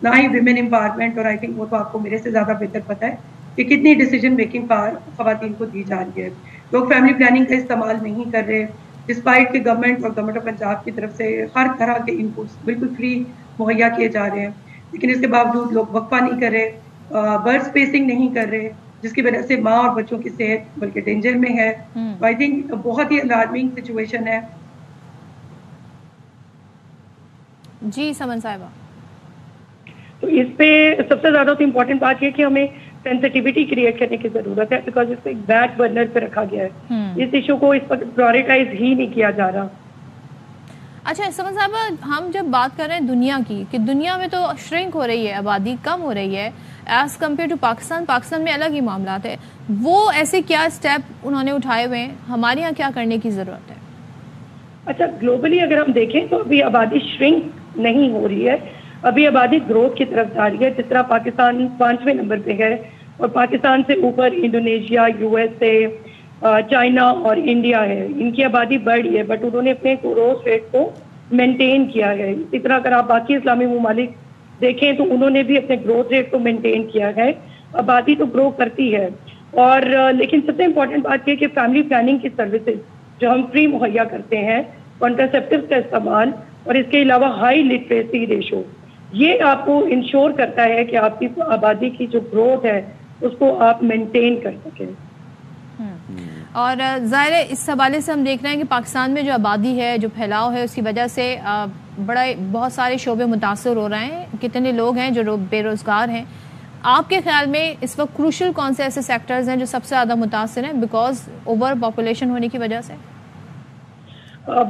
نہ ہی ویمن امپاورمنٹ. اور آئی تھنک وہ تو آپ کو میرے سے زیادہ بہتر پتہ ہے کہ کتنی ڈیسیجن میکنگ پاور خواتین کو دی جا رہی ہے. لوگ فیملی پلاننگ کا استعمال نہیں کر رہے, ڈسپائٹ کہ گورنمنٹ اور گورنمنٹ آف پنجاب کی طرف سے ہر طرح کے انپوٹس بالکل فری مہیا کیے جا رہے ہیں, لیکن اس کے باوجود لوگ وقفہ نہیں کر رہے, برڈ اسپیسنگ نہیں کر رہے, جس کی وجہ سے ماں اور بچوں کی صحت بلکہ ڈینجر میں ہے. آئی تھنک بہت ہی الارمنگ سچویشن ہے. جی سمن صاحبہ, تو اس پہ سب سے زیادہ تو امپورٹنٹ بات یہ کہ ہمیں سینسٹیوٹی کریٹ کرنے کی ضرورت ہے, بیکاز اس کو ایک بیک برنر پہ رکھا گیا ہے. اس ایشو کو اس وقت پرائورٹائز ہی نہیں کیا جا رہا. اچھا سمن صاحبہ, ہم جب بات کر رہے ہیں دنیا کی, کہ دنیا میں تو شرنک ہو رہی ہے, آبادی کم ہو رہی ہے ایز کمپیئر ٹو پاکستان میں الگ ہی معاملات ہے. وہ ایسے کیا اسٹیپ انہوں نے اٹھائے ہوئے ہیں, ہمارے یہاں کیا کرنے کی ضرورت ہے؟ اچھا, گلوبلی اگر ہم دیکھیں تو ابھی آبادی شرنک نہیں ہو رہی ہے, ابھی آبادی گروتھ کی طرف جا رہی ہے. جس طرح پاکستان 5ویں نمبر پہ ہے اور پاکستان سے اوپر انڈونیشیا, USA, چائنا اور انڈیا ہے, ان کی آبادی بڑھی ہے بٹ انہوں نے اپنے گروتھ ریٹ کو مینٹین کیا ہے. اسی طرح اگر آپ باقی اسلامی ممالک دیکھیں تو انہوں نے بھی اپنے گروتھ ریٹ کو مینٹین کیا ہے. آبادی تو گرو کرتی ہے, اور لیکن سب سے امپورٹنٹ بات یہ کہ فیملی پلاننگ کی سروسز جو ہم فری مہیا کرتے ہیں, کانٹرسیپٹیوز کا استعمال اور اس کے علاوہ ہائی لٹریسی ریشو, یہ آپ کو انشور کرتا ہے کہ آپ کی آبادی کی جو گروتھ ہے اس کو آپ مینٹین کر سکیں. اور ظاہر ہے اس حوالے سے ہم دیکھ رہے ہیں کہ پاکستان میں جو آبادی ہے, جو پھیلاؤ ہے, اس کی وجہ سے بہت سارے شعبے متاثر ہو رہے ہیں. کتنے لوگ ہیں جو بے روزگار ہیں. آپ کے خیال میں اس وقت کروشل کون سے ایسے سیکٹرز ہیں جو سب سے زیادہ متاثر ہیں بیکاز اوور پاپولیشن ہونے کی وجہ سے؟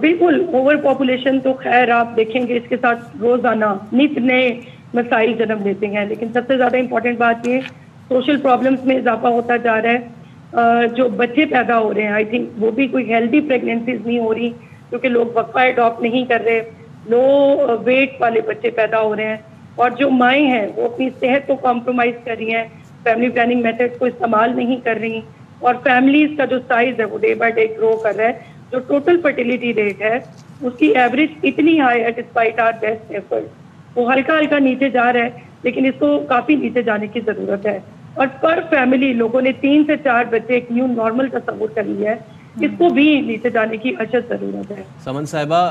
بالکل, اوور پاپولیشن تو خیر آپ دیکھیں گے اس کے ساتھ روزانہ نت نئے مسائل جنم لیتے ہیں, لیکن سب سے زیادہ امپورٹنٹ بات یہ سوشل پرابلمس میں اضافہ ہوتا جا رہا ہے. جو بچے پیدا ہو رہے ہیں آئی تھنک وہ بھی کوئی ہیلدی پریگنینسیز نہیں ہو رہی کیونکہ لوگ وقفہ اڈاپٹ نہیں کر رہے, لو ویٹ والے بچے پیدا ہو رہے ہیں, اور جو مائیں ہیں وہ اپنی صحت کو کمپرومائز کر رہی ہیں, فیملی پلاننگ میتھڈ کو استعمال نہیں کر رہی, اور فیملیز کا جو سائز ہے وہ ڈے بائی ڈے گرو کر رہا ہے. جو ٹوٹل فرٹیلیٹی ریٹ ہے اس کی ایوریج اتنی ہائی ہے ڈسپائٹ آر بیسٹ ایفرٹ, وہ ہلکا ہلکا نیچے جا رہا ہے لیکن اس کو کافی نیچے جانے کی ضرورت ہے. اور پر فیملی لوگوں نے 3 سے 4 بچے ایک نیو نارمل تصور کر لیا ہے, اس کو بھی نیچے جانے کی اشد ضرورت ہے. سمن صاحبہ,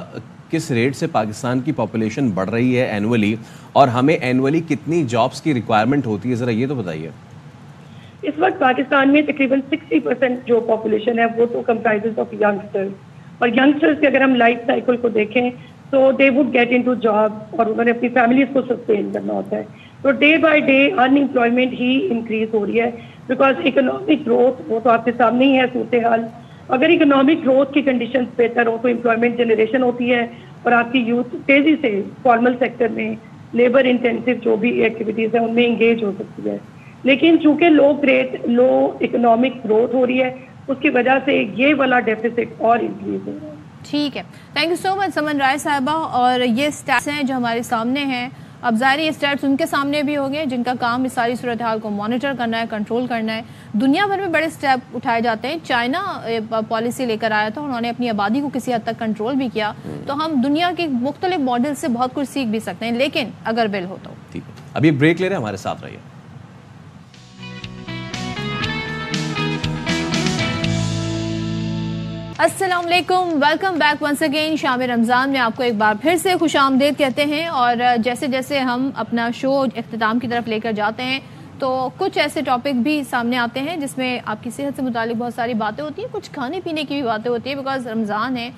کس ریٹ سے پاکستان کی پاپولیشن بڑھ رہی ہے اینولی, اور ہمیں اینولی کتنی جابس کی ریکوائرمنٹ ہوتی ہے, ذرا یہ تو بتائیے. اس وقت پاکستان میں تقریباً 60% جو پاپولیشن ہے وہ تو کمپرائزز آف ینگسٹرز, اور ینگسٹرز کے اگر ہم لائف سائیکل کو دیکھیں تو they would get into job, اور انہوں نے اپنی فیملیز کو سسٹین کرنا ہوتا ہے. تو day by day unemployment ہی انکریز ہو رہی ہے بیکاز اکنامک گروتھ وہ تو آپ کے سامنے ہی ہے صورتحال. اگر اکنامک گروتھ کی کنڈیشنز بہتر ہو تو امپلائمنٹ جنریشن ہوتی ہے, اور آپ کی یوتھ تیزی سے فارمل سیکٹر میں لیبر انٹینسو جو بھی ایکٹیویٹیز ہیں ان میں انگیج ہو سکتی ہے. لیکن چونکہ لو اکنامک گروتھ ہو رہی ہے اس کی وجہ سے یہ والا ڈیفیسٹ اور انکریز ہو رہا ہے. ٹھیک ہے, تھینک یو سو مچ سمن رائے صاحبہ. اور یہ اسٹیٹس ہیں جو ہمارے سامنے ہیں, اب ظاہر یہ اسٹیٹس ان کے سامنے بھی ہوں گے جن کا کام اس ساری صورتحال کو مانیٹر کرنا ہے, کنٹرول کرنا ہے. دنیا بھر میں بڑے اسٹیپ اٹھائے جاتے ہیں. چائنا پالیسی لے کر آیا تھا, انہوں نے اپنی آبادی کو کسی حد تک کنٹرول بھی کیا, تو ہم دنیا کے مختلف ماڈل سے بہت کچھ سیکھ بھی سکتے ہیں, لیکن اگر بل ہو تو. ٹھیک ہے, ابھی بریک لے رہے ہیں, ہمارے ساتھ رہیے. السلام علیکم, ویلکم بیک ونس اگین. شام رمضان میں آپ کو ایک بار پھر سے خوش آمدید کہتے ہیں. اور جیسے جیسے ہم اپنا شو اختتام کی طرف لے کر جاتے ہیں تو کچھ ایسے ٹاپک بھی سامنے آتے ہیں جس میں آپ کی صحت سے متعلق بہت ساری باتیں ہوتی ہیں, کچھ کھانے پینے کی بھی باتیں ہوتی ہیں, بیکاز رمضان ہے.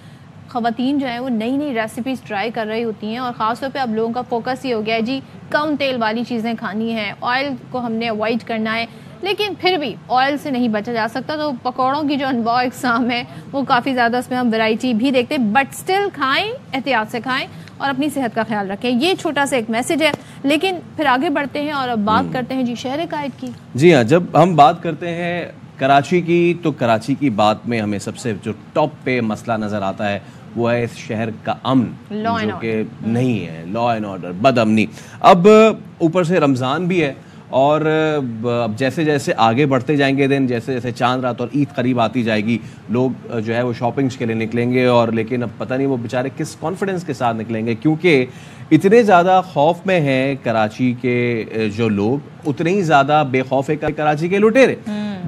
خواتین جو ہیں وہ نئی نئی ریسیپیز ٹرائی کر رہی ہوتی ہیں, اور خاص طور پہ اب لوگوں کا فوکس یہ ہو گیا ہے جی کم تیل والی چیزیں کھانی ہیں, آئل کو ہم نے اوائڈ کرنا ہے. لیکن پھر بھی آئل سے نہیں بچا جا سکتا, تو پکوڑوں کی جو انواع اقسام ہے وہ کافی زیادہ اس میں ہم ویرائٹی بھی دیکھتے ہیں, بٹ اسٹل کھائیں, احتیاط سے کھائیں اور اپنی صحت کا خیال رکھیں. یہ چھوٹا سا ایک میسج ہے, لیکن پھر آگے بڑھتے ہیں اور اب بات کرتے ہیں جی شہر قائد کی. جی ہاں, جب ہم بات کرتے ہیں کراچی کی تو کراچی کی بات میں ہمیں سب سے جو ٹاپ پہ مسئلہ نظر آتا ہے وہ ہے اس شہر کا امن, جو کہ نہیں ہے, لا اینڈ آرڈر, بد امنی. اب اوپر سے رمضان بھی ہے, اور اب جیسے جیسے آگے بڑھتے جائیں گے دن, جیسے جیسے چاند رات اور عید قریب آتی جائے گی, لوگ جو ہے وہ شاپنگز کے لیے نکلیں گے, اور لیکن اب پتہ نہیں وہ بیچارے کس کانفیڈنس کے ساتھ نکلیں گے, کیونکہ اتنے زیادہ خوف میں ہیں کراچی کے جو لوگ, اتنے ہی زیادہ بے خوف ہے کراچی کے لٹیرے.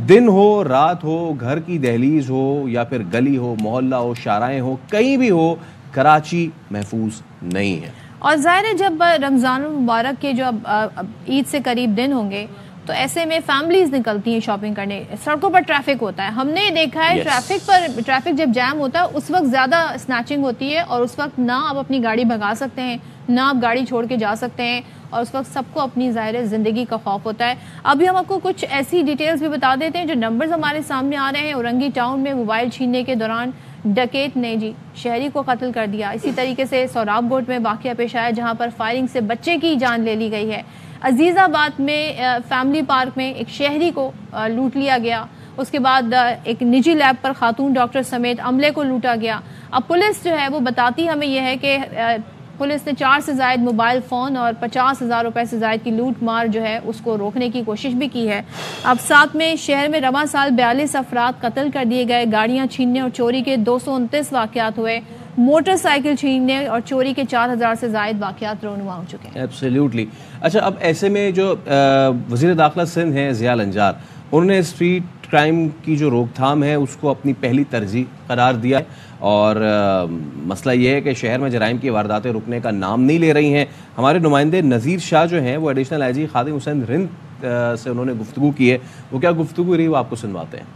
دن ہو, رات ہو, گھر کی دہلیز ہو, یا پھر گلی ہو, محلہ ہو, شارعیں ہو, کہیں بھی ہو, کراچی محفوظ نہیں ہے. اور ظاہر ہے جب رمضان المبارک کے جو اب عید سے قریب دن ہوں گے تو ایسے میں فیملیز نکلتی ہیں شاپنگ کرنے, سڑکوں پر ٹریفک ہوتا ہے. ہم نے دیکھا ہے ٹریفک جب جام ہوتا ہے اس وقت زیادہ اسنیچنگ ہوتی ہے, اور اس وقت نہ آپ اپنی گاڑی بھگا سکتے ہیں, نہ آپ گاڑی چھوڑ کے جا سکتے ہیں, اور اس وقت سب کو اپنی ظاہر زندگی کا خوف ہوتا ہے. ابھی ہم آپ کو کچھ ایسی ڈیٹیلز بھی بتا دیتے ہیں جو نمبرز ہمارے سامنے آ رہے ہیں. اورنگی ٹاؤن میں موبائل چھیننے کے دوران ڈکیت نے جی شہری کو قتل کر دیا. اسی طریقے سے سوراب گوٹ میں واقعہ پیش آیا جہاں پر فائرنگ سے بچے کی جان لے لی گئی ہے. عزیز آباد میں فیملی پارک میں ایک شہری کو لوٹ لیا گیا. اس کے بعد ایک نجی لیب پر خاتون ڈاکٹر سمیت عملے کو لوٹا گیا. اب پولیس جو ہے وہ بتاتی ہمیں یہ ہے کہ پولیس نے 4 سے زائد موبائل فون اور 50,000 روپے سے زائد کی لوٹ مار جو ہے اس کو روکنے کی کوشش بھی کی ہے. اب ساتھ میں شہر میں رواں سال 42 افراد قتل کر دیے گئے. گاڑیاں چھیننے اور چوری کے 229 واقعات ہوئے. موٹر سائیکل چھیننے اور چوری کے 4,000 سے زائد واقعات رونما ہو چکے ہیں. ایبسلیوٹلی. اچھا, اب ایسے میں جو وزیر داخلہ سندھ ہیں ضیاء الانجار, انہوں نے اسٹریٹ کرائم کی جو روک تھام ہے اس کو اپنی پہلی ترجیح قرار دیا ہے, اور مسئلہ یہ ہے کہ شہر میں جرائم کی وارداتیں رکنے کا نام نہیں لے رہی ہیں. ہمارے نمائندے نذیر شاہ جو ہیں وہ ایڈیشنل آئی جی خادم حسین رند سے انہوں نے گفتگو کی ہے. وہ کیا گفتگو رہی وہ آپ کو سنواتے ہیں.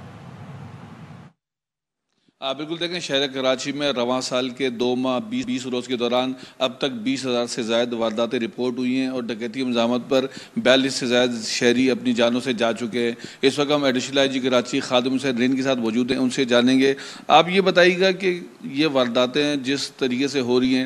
بالکل, دیکھیں شہر کراچی میں رواں سال کے 2 ماہ 20 روز کے دوران اب تک 20,000 سے زائد وارداتیں رپورٹ ہوئی ہیں, اور ڈکیتی مزاحمت پر 42 سے زائد شہری اپنی جانوں سے جا چکے ہیں. اس وقت ہم ایڈیشنل آئی جی کراچی خادم حسین رند کے ساتھ موجود ہیں, ان سے جانیں گے. آپ یہ بتائیے گا کہ یہ وارداتیں جس طریقے سے ہو رہی ہیں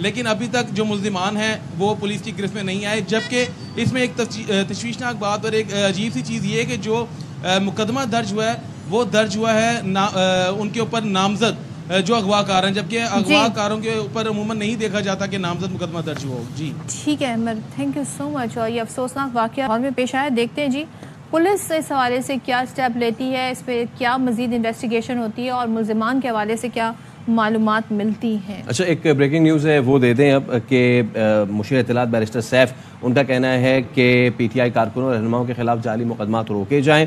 لیکن ابھی تک جو ملزمان ہیں وہ پولیس کی گرفت میں نہیں آئے. جبکہ اس میں ایک تشویشناک بات اور ایک عجیب سی چیز یہ ہے کہ جو مقدمہ درج ہوا ہے وہ درج ہوا ہے ان کے اوپر نامزد جو اغوا کار ہیں, جبکہ اغوا کاروں کے اوپر عموماً نہیں دیکھا جاتا کہ نامزد مقدمہ درج ہو. جی ٹھیک ہے احمد, تھینک یو سو مچ. اور یہ افسوسناک واقعہ اور میں پیش آیا, دیکھتے ہیں جی پولیس اس حوالے سے کیا اسٹیپ لیتی ہے, اس پہ کیا مزید انویسٹیگیشن ہوتی ہے اور ملزمان کے حوالے سے کیا معلومات ملتی ہیں. اچھا, ایک بریکنگ نیوز ہے وہ دے دیں اب کہ مشیر اطلاعات بیرسٹر سیف, ان کا کہنا ہے کہ پی ٹی آئی کارکنوں اور رہنماؤں کے خلاف جعلی مقدمات روکے جائیں.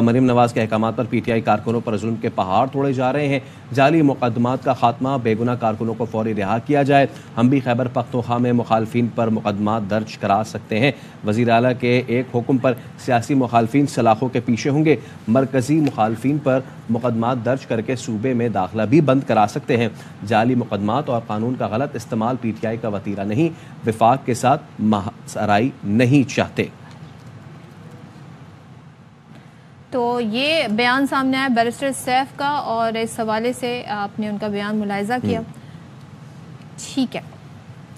مریم نواز کے احکامات پر پی ٹی آئی کارکنوں پر ظلم کے پہاڑ توڑے جا رہے ہیں. جعلی مقدمات کا خاتمہ, بے گناہ کارکنوں کو فوری رہا کیا جائے. ہم بھی خیبر پختونخوا میں مخالفین پر مقدمات درج کرا سکتے ہیں. وزیر اعلیٰ کے ایک حکم پر سیاسی مخالفین سلاخوں کے پیچھے ہوں گے. مرکزی مخالفین پر مقدمات درج کر کے صوبے میں داخلہ بھی بند کرا سکتے ہیں. جعلی مقدمات اور قانون کا غلط استعمال پی ٹی آئی کا وتیرہ نہیں, وفاق کے ساتھ سرائی نہیں چاہتے. تو یہ بیان سامنے آیا بیرسٹر سیف کا, اور اس حوالے سے آپ نے ان کا بیان ملاحظہ کیا. ٹھیک ہے.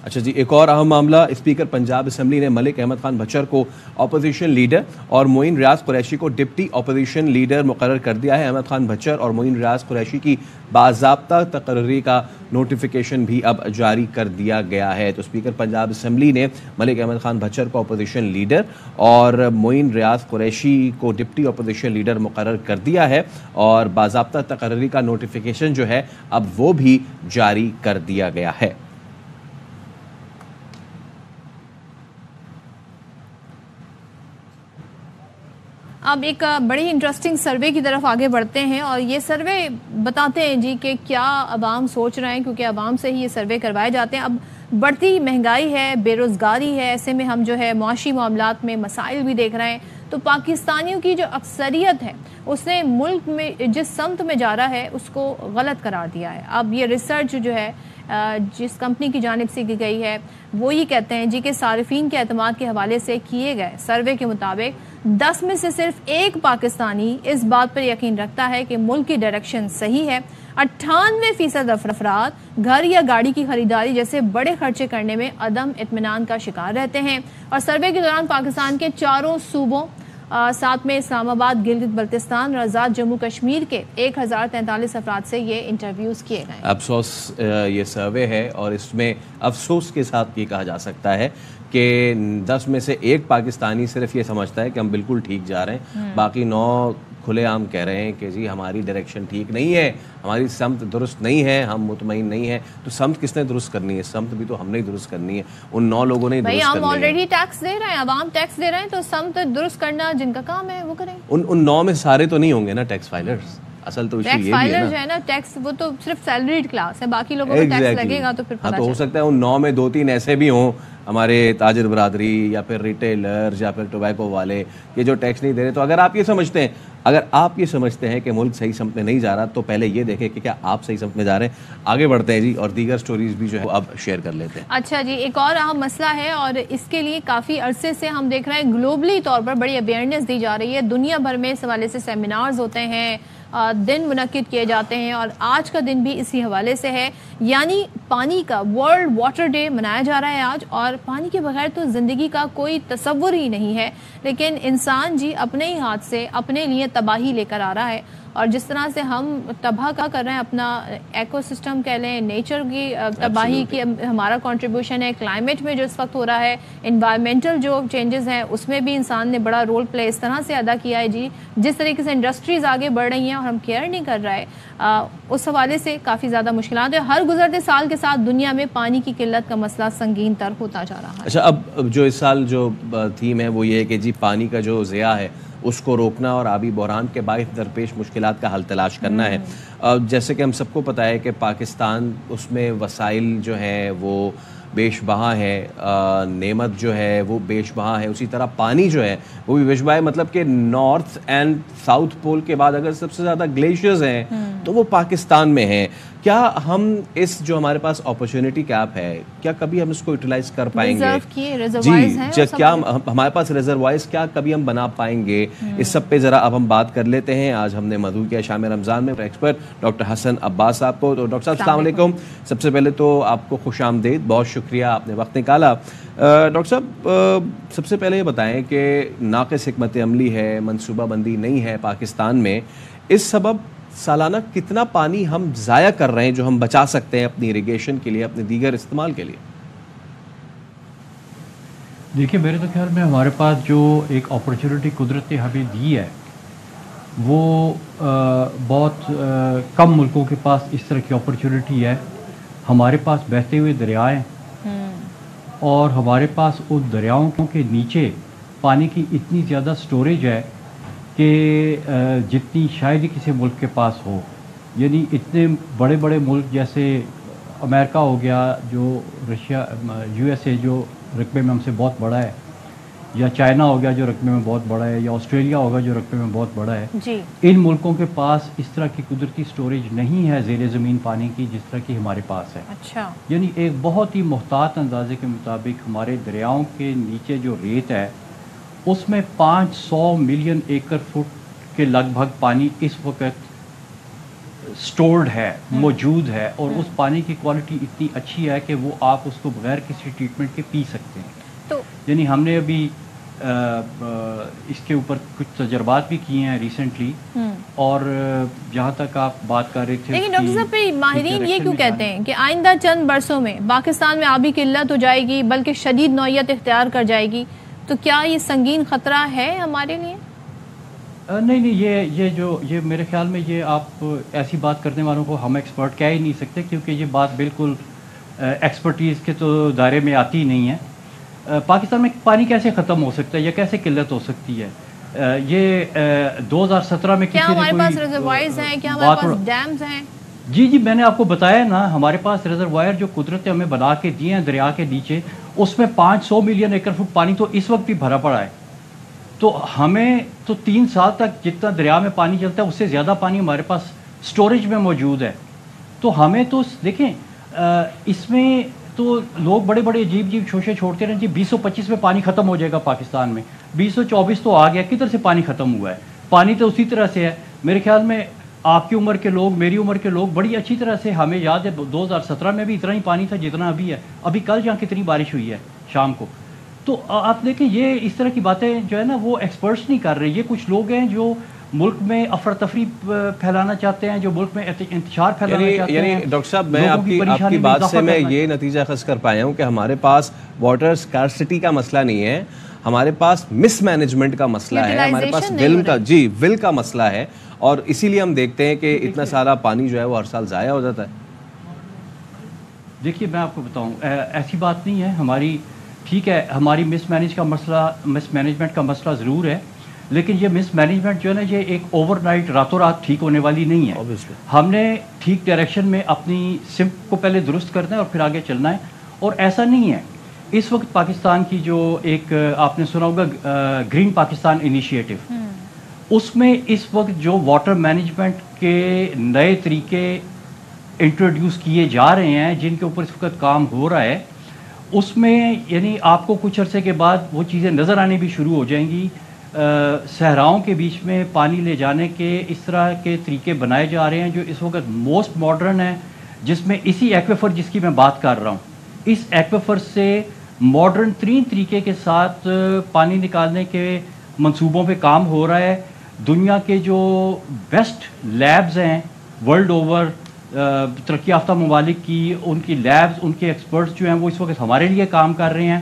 اچھا جی, ایک اور اہم معاملہ, اسپیکر پنجاب اسمبلی نے ملک احمد خان بچر کو اپوزیشن لیڈر اور معین ریاض قریشی کو ڈپٹی اپوزیشن لیڈر مقرر کر دیا ہے. احمد خان بچر اور معین ریاض قریشی کی باضابطہ تقرری کا نوٹیفیکیشن بھی اب جاری کر دیا گیا ہے. تو اسپیکر پنجاب اسمبلی نے ملک احمد خان بچر کو اپوزیشن لیڈر اور معین ریاض قریشی کو ڈپٹی اپوزیشن لیڈر مقرر کر دیا ہے, اور باضابطہ تقرری کا نوٹیفیکیشن جو ہے اب وہ بھی جاری کر دیا گیا ہے. اب ایک بڑی انٹرسٹنگ سروے کی طرف آگے بڑھتے ہیں, اور یہ سروے بتاتے ہیں جی کہ کیا عوام سوچ رہے ہیں, کیونکہ عوام سے ہی یہ سروے کروائے جاتے ہیں. اب بڑھتی مہنگائی ہے, بے روزگاری ہے, ایسے میں ہم جو ہے معاشی معاملات میں مسائل بھی دیکھ رہے ہیں. تو پاکستانیوں کی جو اکثریت ہے اس نے ملک میں جس سمت میں جا رہا ہے اس کو غلط قرار دیا ہے. اب یہ ریسرچ جو ہے جس کمپنی کی جانب سے کی گئی ہے وہ یہ کہتے ہیں جی کہ صارفین کے اعتماد کے حوالے سے کیے گئے سروے کے مطابق 10 میں سے صرف ایک پاکستانی اس بات پر یقین رکھتا ہے کہ ملک کی ڈائریکشن صحیح ہے. 98% افراد گھر یا گاڑی کی خریداری جیسے بڑے خرچے کرنے میں عدم اطمینان کا شکار رہتے ہیں. اور سروے کے دوران پاکستان کے 4 صوبوں ساتھ میں اسلام آباد, گلگت بلتستان اور آزاد جموں کشمیر کے 1043 افراد سے یہ انٹرویوز کیے گئے. افسوس یہ سروے ہے, اور اس میں افسوس کے ساتھ یہ کہا جا سکتا ہے کہ 10 میں سے ایک پاکستانی صرف یہ سمجھتا ہے کہ ہم بالکل ٹھیک جا رہے ہیں, باقی 9 کھلے عام کہہ رہے ہیں کہ جی ہماری ڈائریکشن ٹھیک نہیں ہے, ہماری سمت درست نہیں ہے, ہم مطمئن نہیں ہیں. تو سمت کس نے درست کرنی ہے؟ سمت بھی تو ہم نے درست کرنی ہے, ان 9 لوگوں نے درست کرنی ہے. ہم آلریڈی ٹیکس دے رہے ہیں, عوام ٹیکس دے رہے ہیں, تو سمت درست کرنا جن کا کام ہے وہ کریں. ان 9 میں سارے تو نہیں ہوں گے نا ٹیکس فائلرز. اصل تو ٹیکس فائلر جو ہے نا, ٹیکس وہ تو صرف سیلریڈ کلاس ہے, باقی لوگوں کو ٹیکس لگے گا. تو پھر ہاں, تو ہو سکتا ہے ان 9 میں 2-3 ایسے بھی ہوں ہمارے تاجر برادری یا پھر ریٹیلر یا پھر ٹوبیکو والے کہ جو ٹیکس نہیں دے رہے. تو اگر آپ یہ سمجھتے ہیں کہ ملک صحیح سمت میں نہیں جا رہا, تو پہلے یہ دیکھیں کہ کیا آپ صحیح سمت میں جا رہے ہیں. آگے بڑھتے ہیں جی, اور دیگر سٹوریز بھی جو ہے اب شیئر کر لیتے ہیں. اچھا جی, ایک اور اہم مسئلہ ہے, اور اس کے لیے کافی عرصے سے ہم دیکھ رہے ہیں گلوبلی طور پر بڑی اویئرنیس دی جا رہی ہے. دنیا بھر میں اس حوالے سے سیمینارز ہوتے ہیں, دن منعقد کیے جاتے ہیں, اور آج کا دن بھی اسی حوالے سے ہے. یعنی پانی کا ورلڈ واٹر ڈے منایا جا رہا ہے آج, اور پانی کے بغیر تو زندگی کا کوئی تصور ہی نہیں ہے. لیکن انسان جی اپنے ہی ہاتھ سے اپنے لیے تباہی لے کر آ رہا ہے, اور جس طرح سے ہم تباہ کا کر رہے ہیں اپنا ایکو سسٹم کہہ لیں, نیچر کی تباہی کی ہمارا کنٹریبیوشن ہے. کلائمیٹ میں جو اس وقت ہو رہا ہے, انوائرمنٹل جو چینجز ہیں اس میں بھی انسان نے بڑا رول پلے اس طرح سے ادا کیا ہے جی. جس طریقے سے انڈسٹریز آگے بڑھ رہی ہیں اور ہم کیئر نہیں کر رہے, اس حوالے سے کافی زیادہ مشکلات ہیں. ہر گزرتے سال کے ساتھ دنیا میں پانی کی قلت کا مسئلہ سنگین تر ہوتا جا رہا ہے. اچھا, اب جو اس سال جو تھیم ہے وہ یہ ہے کہ جی پانی کا جو ضیاع ہے اس کو روکنا اور آبی بحران کے باعث درپیش مشکلات کا حل تلاش کرنا ہے. جیسے کہ ہم سب کو پتہ ہے کہ پاکستان اس میں وسائل جو ہیں وہ بیش بہا ہے, نعمت جو ہے وہ بیش بہا ہے, اسی طرح پانی جو ہے وہ بھی بیش بہا ہے. مطلب کہ نارتھ اینڈ ساؤتھ پول کے بعد اگر سب سے زیادہ گلیشیئرز ہیں تو وہ پاکستان میں ہیں. کیا ہم اس جو ہمارے پاس اپرچونٹی گیپ ہے, کیا کبھی ہم اس کو یوٹیلائز کر پائیں گے؟ جی, کیا ہمارے پاس ریزروائرز کیا کبھی ہم بنا پائیں گے؟ اس سب پہ ذرا اب ہم بات کر لیتے ہیں. آج ہم نے مدعو کیا شام رمضان میں ایکسپرٹ ڈاکٹر حسن عباس صاحب کو. تو ڈاکٹر صاحب السلام علیکم. سب سے پہلے تو آپ کو خوش آمدید, بہت شکریہ آپ نے وقت نکالا. ڈاکٹر صاحب سب سے پہلے یہ بتائیں کہ ناقص حکمت عملی ہے, منصوبہ بندی نہیں ہے پاکستان میں, اس سبب سالانہ کتنا پانی ہم ضائع کر رہے ہیں جو ہم بچا سکتے ہیں اپنی اریگیشن کے لیے, اپنے دیگر استعمال کے لیے؟ دیکھیے میرے تو خیال میں ہمارے پاس جو ایک اپرچونٹی قدرت نے ہمیں دی ہے وہ بہت کم ملکوں کے پاس اس طرح کی اپرچونٹی ہے. ہمارے پاس بہتے ہوئے دریا ہیں اور ہمارے پاس ان دریاؤں کے نیچے پانی کی اتنی زیادہ سٹوریج ہے کہ جتنی شاید ہی کسی ملک کے پاس ہو. یعنی اتنے بڑے بڑے ملک جیسے امریکہ ہو گیا, جو رشیا یو ایس اے جو رقبے میں ہم سے بہت بڑا ہے, یا چائنا ہو گیا جو رقبے میں بہت بڑا ہے, یا آسٹریلیا ہوگا جو رقبے میں بہت بڑا ہے, ان ملکوں کے پاس اس طرح کی قدرتی سٹوریج نہیں ہے زیر زمین پانی کی جس طرح کی ہمارے پاس ہے. یعنی ایک بہت ہی محتاط اندازے کے مطابق ہمارے دریاؤں کے نیچے جو ریت ہے اس میں 500 ملین ایکڑ فٹ کے لگ بھگ پانی اس وقت سٹورڈ ہے, موجود ہے, اور اس پانی کی کوالٹی اتنی اچھی ہے کہ وہ آپ اس کو بغیر کسی ٹریٹمنٹ کے پی سکتے ہیں. یعنی ہم نے ابھی اس کے اوپر کچھ تجربات بھی کیے ہیں ریسنٹلی, اور جہاں تک آپ بات کر رہے تھے, لیکن ڈاکٹر صاحب ماہرین یہ کیوں کہتے ہیں کہ آئندہ چند برسوں میں پاکستان میں آبی قلت ہو جائے گی بلکہ شدید نوعیت اختیار کر جائے گی, تو کیا یہ سنگین خطرہ ہے ہمارے لیے؟ نہیں, یہ میرے خیال میں یہ آپ ایسی بات کرنے والوں کو ہم ایکسپرٹ کہہ ہی نہیں سکتے, کیونکہ یہ بات بالکل ایکسپرٹیز کے تو دائرے میں آتی ہی نہیں ہے. پاکستان میں پانی کیسے ختم ہو سکتا ہے یا کیسے قلت ہو سکتی ہے؟ یہ 2017 میں کیا ہمارے پاس ریزروائرز ہیں, کیا ہمارے پاس ڈیمز ہیں؟ جی میں نے آپ کو بتایا نا, ہمارے پاس ریزروائر جو قدرت نے ہمیں بنا کے دیے ہیں دریا کے نیچے, اس میں 500 ملین ایکڑ فٹ پانی تو اس وقت بھی بھرا پڑا ہے. تو ہمیں تو 3 سال تک جتنا دریا میں پانی چلتا ہے اس سے زیادہ پانی ہمارے پاس سٹوریج میں موجود ہے. تو ہمیں تو دیکھیں اس میں تو لوگ بڑے بڑے عجیب شوشے چھوڑتے رہے, جی 2025 میں پانی ختم ہو جائے گا پاکستان میں. 2024 تو آ گیا, کدھر سے پانی ختم ہوا ہے؟ پانی تو اسی طرح سے ہے. میرے خیال میں آپ کی عمر کے لوگ, میری عمر کے لوگ بڑی اچھی طرح سے, ہمیں یاد ہے 2017 میں بھی اتنا ہی پانی تھا جتنا ابھی ہے. ابھی کل جہاں کتنی بارش ہوئی ہے شام کو. تو آپ دیکھیں یہ اس طرح کی باتیں جو ہے نا وہ ایکسپرٹس نہیں کر رہے. یہ کچھ لوگ ہیں جو ملک میں افراتفری پھیلانا چاہتے ہیں, جو ملک میں انتشار پھیلانا چاہتے ہیں. یعنی ڈاکٹر صاحب میں آپ کی بات سے میں یہ نتیجہ اخذ کر پایا ہوں کہ ہمارے پاس واٹر اسکارسٹی کا مسئلہ نہیں ہے, ہمارے پاس مس مینجمنٹ کا مسئلہ ہے, ہمارے پاس ول کا مسئلہ ہے, اور اسی لیے ہم دیکھتے ہیں کہ اتنا سارا پانی جو ہے وہ ہر سال ضائع ہو جاتا ہے. دیکھیے میں آپ کو بتاؤں, ایسی بات نہیں ہے ہماری. ٹھیک ہے ہماری مس مینجمنٹ کا مسئلہ ضرور ہے, لیکن یہ مس مینجمنٹ جو ہے نا یہ ایک اوور نائٹ راتوں رات ٹھیک ہونے والی نہیں ہے. ہم نے ٹھیک ڈائریکشن میں اپنی سمت کو پہلے درست کرنا ہے اور پھر آگے چلنا ہے. اور ایسا نہیں ہے, اس وقت پاکستان کی جو ایک آپ نے سنا ہوگا گرین پاکستان انیشیٹو, اس میں اس وقت جو واٹر مینجمنٹ کے نئے طریقے انٹروڈیوس کیے جا رہے ہیں, جن کے اوپر اس وقت کام ہو رہا ہے, اس میں یعنی آپ کو کچھ عرصے کے بعد وہ چیزیں نظر آنی بھی شروع ہو جائیں گی. صحراؤں کے بیچ میں پانی لے جانے کے اس طرح کے طریقے بنائے جا رہے ہیں جو اس وقت موسٹ ماڈرن ہیں, جس میں اسی ایکویفر جس کی میں بات کر رہا ہوں, اس ایکویفر سے ماڈرن ترین طریقے کے ساتھ پانی نکالنے کے منصوبوں پہ کام ہو رہا ہے. دنیا کے جو بیسٹ لیبز ہیں ورلڈ اوور, ترقی یافتہ ممالک کی ان کی لیبز, ان کے ایکسپرٹس جو ہیں وہ اس وقت ہمارے لیے کام کر رہے ہیں.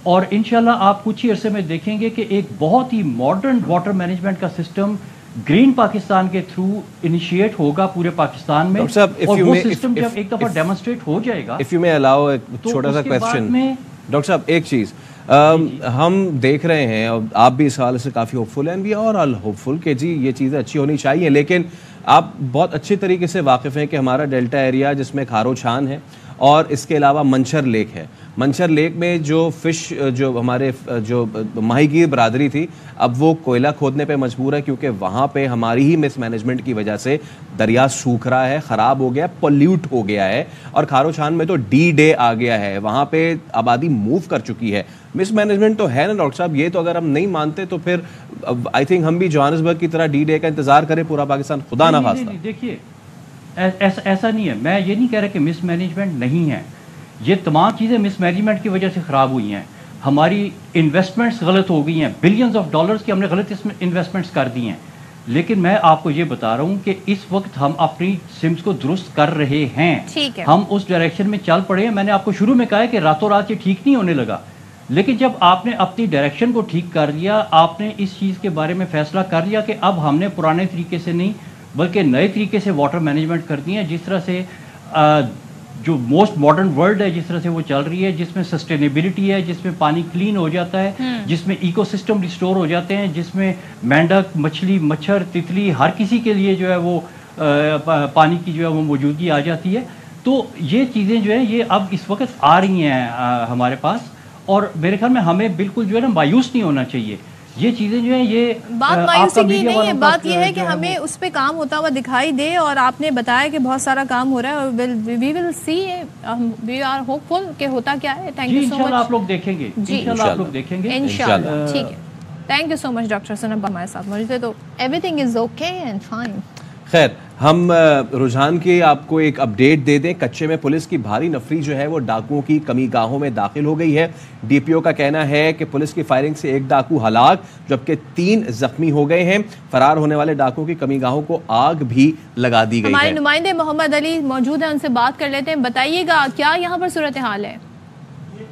اور انشاءاللہ آپ کچھ ہی عرصے میں دیکھیں گے کہ ایک بہت ہی ماڈرن واٹر مینجمنٹ کا سسٹم گرین پاکستان کے تھرو انیشیٹ ہوگا پورے پاکستان میں, اور وہ سسٹم جب ایک دفعہ ڈیمونسٹریٹ ہو جائے گا. if you may allow ایک چھوٹا سا کویسچن ڈاکٹر صاحب, ایک چیز ہم دیکھ رہے ہیں, اور آپ بھی اس حوالے سے کافی ہوپ فل ہیں, وی آر آل ہوپ فل کہ جی یہ چیزیں اچھی ہونی چاہیے, لیکن آپ بہت اچھے طریقے سے واقف ہیں کہ ہمارا ڈیلٹا ایریا جس میں کھارو چھان ہے اور اس کے علاوہ منچر لیک ہے. منچر لیک میں جو فش جو ہمارے جو ماہی گیر برادری تھی اب وہ کوئلہ کھودنے پہ مجبور ہے کیونکہ وہاں پہ ہماری ہی مس مینجمنٹ کی وجہ سے دریا سوکھ رہا ہے, خراب ہو گیا, پولیوٹ ہو گیا ہے. اور کھارو چھان میں تو ڈی ڈے آ گیا ہے, وہاں پہ آبادی موو کر چکی ہے. مس مینجمنٹ تو ہے نا ڈاکٹر صاحب, یہ تو اگر ہم نہیں مانتے تو پھر آئی تھنک ہم بھی جوہانسبرگ کی طرح ڈی ڈے کا انتظار کریں پورا پاکستان, خدا نہ خواستہ. دیکھیے ایسا نہیں ہے, میں یہ نہیں کہہ رہا کہ مس مینجمنٹ نہیں ہے, یہ تمام چیزیں مس مینجمنٹ کی وجہ سے خراب ہوئی ہیں. ہماری انویسٹمنٹس غلط ہو گئی ہیں, بلینز آف ڈالرز کی ہم نے غلط انویسٹمنٹس کر دی ہیں. لیکن میں آپ کو یہ بتا رہا ہوں کہ اس وقت ہم اپنی سمز کو درست کر رہے ہیں, ہم اس ڈائریکشن میں چل پڑے ہیں. میں نے آپ کو شروع میں کہا ہے کہ راتوں رات یہ ٹھیک نہیں ہونے لگا, لیکن جب آپ نے اپنی ڈائریکشن کو ٹھیک کر لیا, آپ نے اس چیز کے بارے میں فیصلہ کر لیا کہ اب ہم نے پرانے طریقے سے نہیں بلکہ نئے طریقے سے واٹر مینجمنٹ کرتی ہیں, جس طرح سے جو موسٹ ماڈرن ورلڈ ہے جس طرح سے وہ چل رہی ہے, جس میں سسٹینیبلٹی ہے, جس میں پانی کلین ہو جاتا ہے, جس میں ایکو سسٹم ریسٹور ہو جاتے ہیں, جس میں مینڈک, مچھلی, مچھر, تتلی, ہر کسی کے لیے جو ہے وہ پانی کی جو ہے وہ موجودگی آ جاتی ہے. تو یہ چیزیں جو ہیں یہ اب اس وقت آ رہی ہیں ہمارے پاس, اور میرے خیال میں ہمیں بالکل جو ہے نا مایوس نہیں ہونا چاہیے. یہ چیزیں جو ہیں یہ بات مایوسی کی نہیں ہے, بات یہ ہے کہ ہمیں اس پہ کام ہوتا ہوا دکھائی دے, اور آپ نے بتایا کہ بہت سارا کام ہو رہا ہے, اور وی ول سی, وی آر ہوپ فل کہ ہوتا کیا ہے. تھینک یو سو مچ. آپ لوگ دیکھیں گے, انشاءاللہ آپ لوگ دیکھیں گے انشاءاللہ. ٹھیک ہے, thank you so much doctor Hassan اب ہمارے ساتھ موجود ہے, تو everything is okay and fine. خیر, ہم رجحان کی آپ کو ایک اپڈیٹ دے دیں. کچے میں پولیس کی بھاری نفری جو ہے وہ ڈاکوؤں کی کمی گاہوں میں داخل ہو گئی ہے. ڈی پی او کا کہنا ہے کہ پولیس کی فائرنگ سے 1 ڈاکو ہلاک جبکہ 3 زخمی ہو گئے ہیں. فرار ہونے والے ڈاکوؤں کی کمی گاہوں کو آگ بھی لگا دی گئی ہے. ہمارے نمائندے محمد علی موجود ہیں, ان سے بات کر لیتے ہیں. بتائیے گا کیا یہاں پر صورتحال ہے؟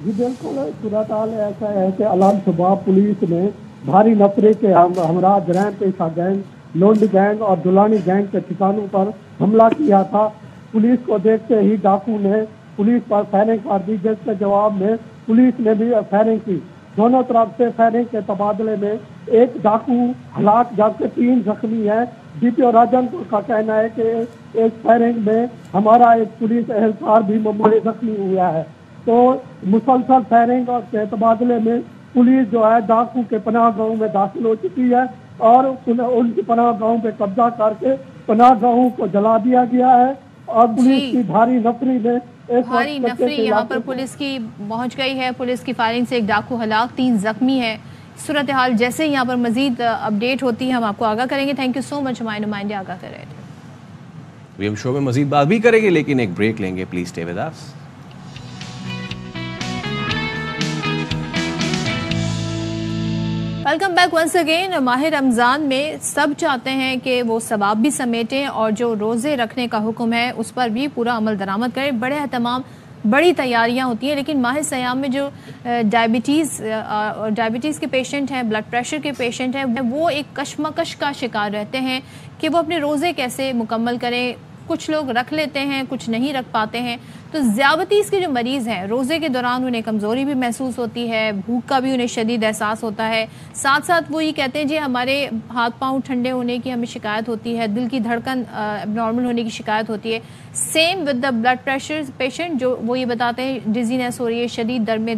جی بالکل, صورتحال ایسا ہے کہ الان صبح پولیس نے بھاری نفرے کے ہمراہ جرائم پیشہ گینگ, لونڈی گینگ اور دلانی گینگ کے ٹھکانوں پر حملہ کیا تھا. پولیس کو دیکھتے ہی ڈاکو نے پولیس پر فائرنگ کر دی, جس کے جواب میں پولیس نے بھی فائرنگ کی. دونوں طرف سے فائرنگ کے تبادلے میں 1 ڈاکو ہلاک جبکہ 3 زخمی ہیں. ڈی پی او راجن کا کہنا ہے کہ اس فائرنگ میں ہمارا ایک پولیس اہلکار بھی معمولی زخمی ہوا ہے. تو مسلسل فائرنگ اور کے تبادلے میں پولیس جو ہے ڈاکو کے پناہ گاہوں میں داخل ہو چکی ہے, اور ان کی پناہ گاہوں پہ قبضہ کر کے پناہ گاہوں کو جلا دیا گیا ہے. اور پولیس کی بھاری نفری میں بھاری نفری یہاں پر پولیس کی پہنچ گئی ہے. پولیس کی فائرنگ سے 1 ڈاکو ہلاک, 3 زخمی ہے. صورتحال جیسے یہاں پر مزید اپڈیٹ ہوتی ہے ہم آپ کو آگاہ کریں گے. تھینک یو سو مچ, ہمارے نمائندے آگاہ کر رہے تھے. ہم شو میں مزید بات بھی کریں گے لیکن ایک بریک لیں گے. Please stay with us. Welcome back once again. ماہ رمضان میں سب چاہتے ہیں کہ وہ ثواب بھی سمیٹیں اور جو روزے رکھنے کا حکم ہے اس پر بھی پورا عمل درآمد کریں. بڑے اہتمام, بڑی تیاریاں ہوتی ہیں, لیکن ماہ سیام میں جو ڈائبٹیز کے پیشنٹ ہیں, بلڈ پریشر کے پیشنٹ ہیں, وہ ایک کشمکش کا شکار رہتے ہیں کہ وہ اپنے روزے کیسے مکمل کریں. کچھ لوگ رکھ لیتے ہیں, کچھ نہیں رکھ پاتے ہیں. تو ذیابطیس کے جو مریض ہیں روزے کے دوران انہیں کمزوری بھی محسوس ہوتی ہے, بھوک کا بھی انہیں شدید احساس ہوتا ہے. ساتھ ساتھ وہ یہ کہتے ہیں جی ہمارے ہاتھ پاؤں ٹھنڈے ہونے کی ہمیں شکایت ہوتی ہے, دل کی دھڑکن ابنارمل ہونے کی شکایت ہوتی ہے. Same with the blood pressure patient, جو وہ یہ بتاتے ہیں ڈیزینس ہو رہی ہے, شدید درد میں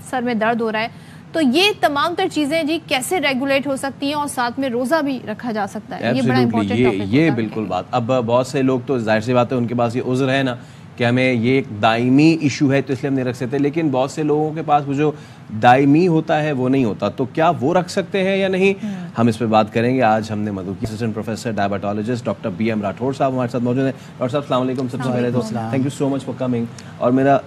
سر میں درد ہو رہا ہے. تو یہ تمام تر چیزیں جی کیسے ریگولیٹ ہو سکتی ہیں اور ساتھ میں روزہ بھی رکھا جا سکتا ہے؟ یہ بڑا امپورٹنٹ ٹاپک ہے. یہ بالکل بات. اب بہت سے لوگ تو ظاہر سی بات ہے ان کے پاس یہ عذر ہے نا کہ ہمیں یہ ایک دائمی ایشو ہے تو اس لیے ہم نہیں رکھ سکتے, لیکن بہت سے لوگوں کے پاس وہ جو دائمی ہوتا ہے وہ نہیں ہوتا, تو کیا وہ رکھ سکتے ہیں یا نہیں؟ ہم اس پہ بات کریں گے. آج ہم نے مدعو کی assistant professor diabetologist doctor B M Rathore صاحب ہمارے ساتھ موجود ہیں. ڈاکٹر صاحب السلام علیکم. سب سے پہلے تو thank you so much for coming. اور میرا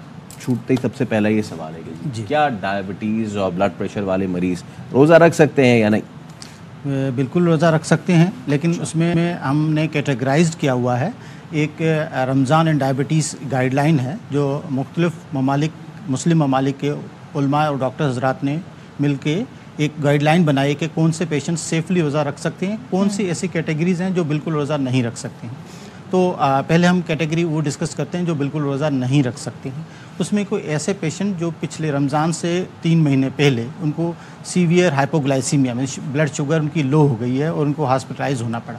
چھوٹتے ہی سب سے پہلا یہ سوال ہے کہ جی کیا ڈائبٹیز اور بلڈ پریشر والے مریض روزہ رکھ سکتے ہیں یا نہیں؟ بالکل روزہ رکھ سکتے ہیں, لیکن اس میں ہم نے کیٹیگرائزڈ کیا ہوا ہے. ایک رمضان اینڈ ڈائبٹیز گائیڈ لائن ہے جو مختلف ممالک, مسلم ممالک کے علماء اور ڈاکٹر حضرات نے مل کے ایک گائیڈ لائن بنائی کہ کون سے پیشنٹ سیفلی روزہ رکھ سکتے ہیں, کون سی ایسی کیٹیگریز ہیں جو بالکل روزہ نہیں رکھ سکتے ہیں. تو پہلے ہم کیٹیگری وہ ڈسکس کرتے ہیں جو بالکل روزہ نہیں رکھ سکتے ہیں. اس میں کوئی ایسے پیشنٹ جو پچھلے رمضان سے 3 مہینے پہلے ان کو سیویئر ہائپوگلائسیمیا میں بلڈ شوگر ان کی لو ہو گئی ہے اور ان کو ہاسپٹلائز ہونا پڑا.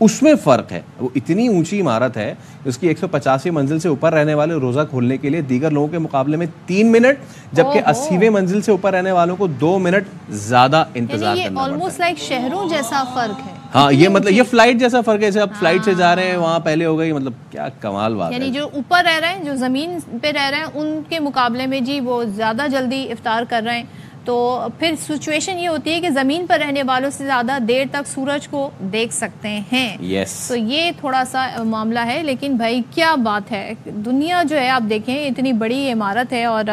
اس میں فرق ہے. وہ اتنی اونچی عمارت ہے, اس کی 185 منزل سے اوپر رہنے والے روزہ کھولنے کے لیے دیگر لوگوں کے مقابلے میں 3 منٹ, جبکہ 80ویں منزل سے اوپر رہنے والوں کو 2 منٹ زیادہ انتظار کرنا پڑتا ہے. آلموسٹ لائک شہروں جیسا فرق ہے. ہاں, یہ مطلب یہ فلائٹ جیسا فرق ہے. جیسے آپ فلائٹ سے جا رہے ہیں, وہاں پہلے ہو گئی, مطلب کیا کمال بات ہے. یعنی جو اوپر رہ رہے ہیں, جو زمین پہ رہ رہے ہیں, ان کے مقابلے میں جی وہ زیادہ جلدی افطار کر رہے ہیں. تو پھر سچویشن یہ ہوتی ہے کہ زمین پر رہنے والوں سے زیادہ دیر تک سورج کو دیکھ سکتے ہیں. تو یہ تھوڑا سا معاملہ ہے. لیکن بھائی کیا بات ہے, دنیا جو ہے آپ دیکھیں اتنی بڑی عمارت ہے, اور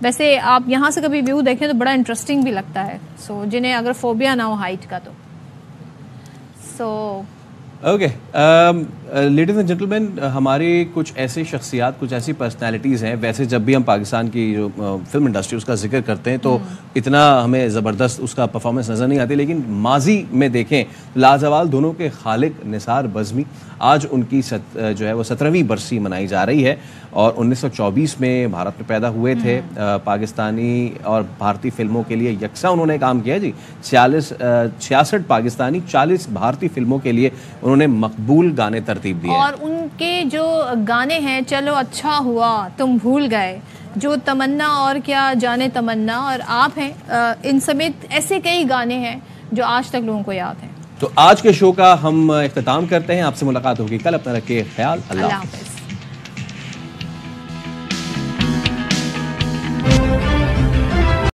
ویسے آپ یہاں سے کبھی ویو دیکھیں تو بڑا انٹرسٹنگ بھی لگتا ہے. سو جنہیں اگر فوبیا نہ ہو ہائٹ کا تو اوکے. لیڈیز اینڈ جینٹلمین, ہماری کچھ ایسی شخصیات, کچھ ایسی پرسنالٹیز ہیں. ویسے جب بھی ہم پاکستان کی جو فلم انڈسٹری اس کا ذکر کرتے ہیں تو اتنا ہمیں زبردست اس کا پرفارمنس نظر نہیں آتی, لیکن ماضی میں دیکھیں لازوال دونوں کے خالق نثار بزمی, آج ان کی جو ہے وہ 17ویں برسی منائی جا رہی ہے. اور 1924 میں بھارت میں پیدا ہوئے تھے. پاکستانی اور بھارتی فلموں کے لیے یکساں انہوں نے کام کیا جی. 66 پاکستانی 40 بھارتی فلموں کے لیے انہوں نے مقبول گانے ترتیب دیے. اور ان کے جو گانے ہیں, چلو اچھا ہوا تم بھول گئے, جو تمنا اور کیا جانے تمنا, اور آپ ہیں, ان سمیت ایسے کئی گانے ہیں جو آج تک لوگوں کو یاد ہیں. تو آج کے شو کا ہم اختتام کرتے ہیں. آپ سے ملاقات ہوگی کل. اپنا رکھیے خیال. اللہ حافظ.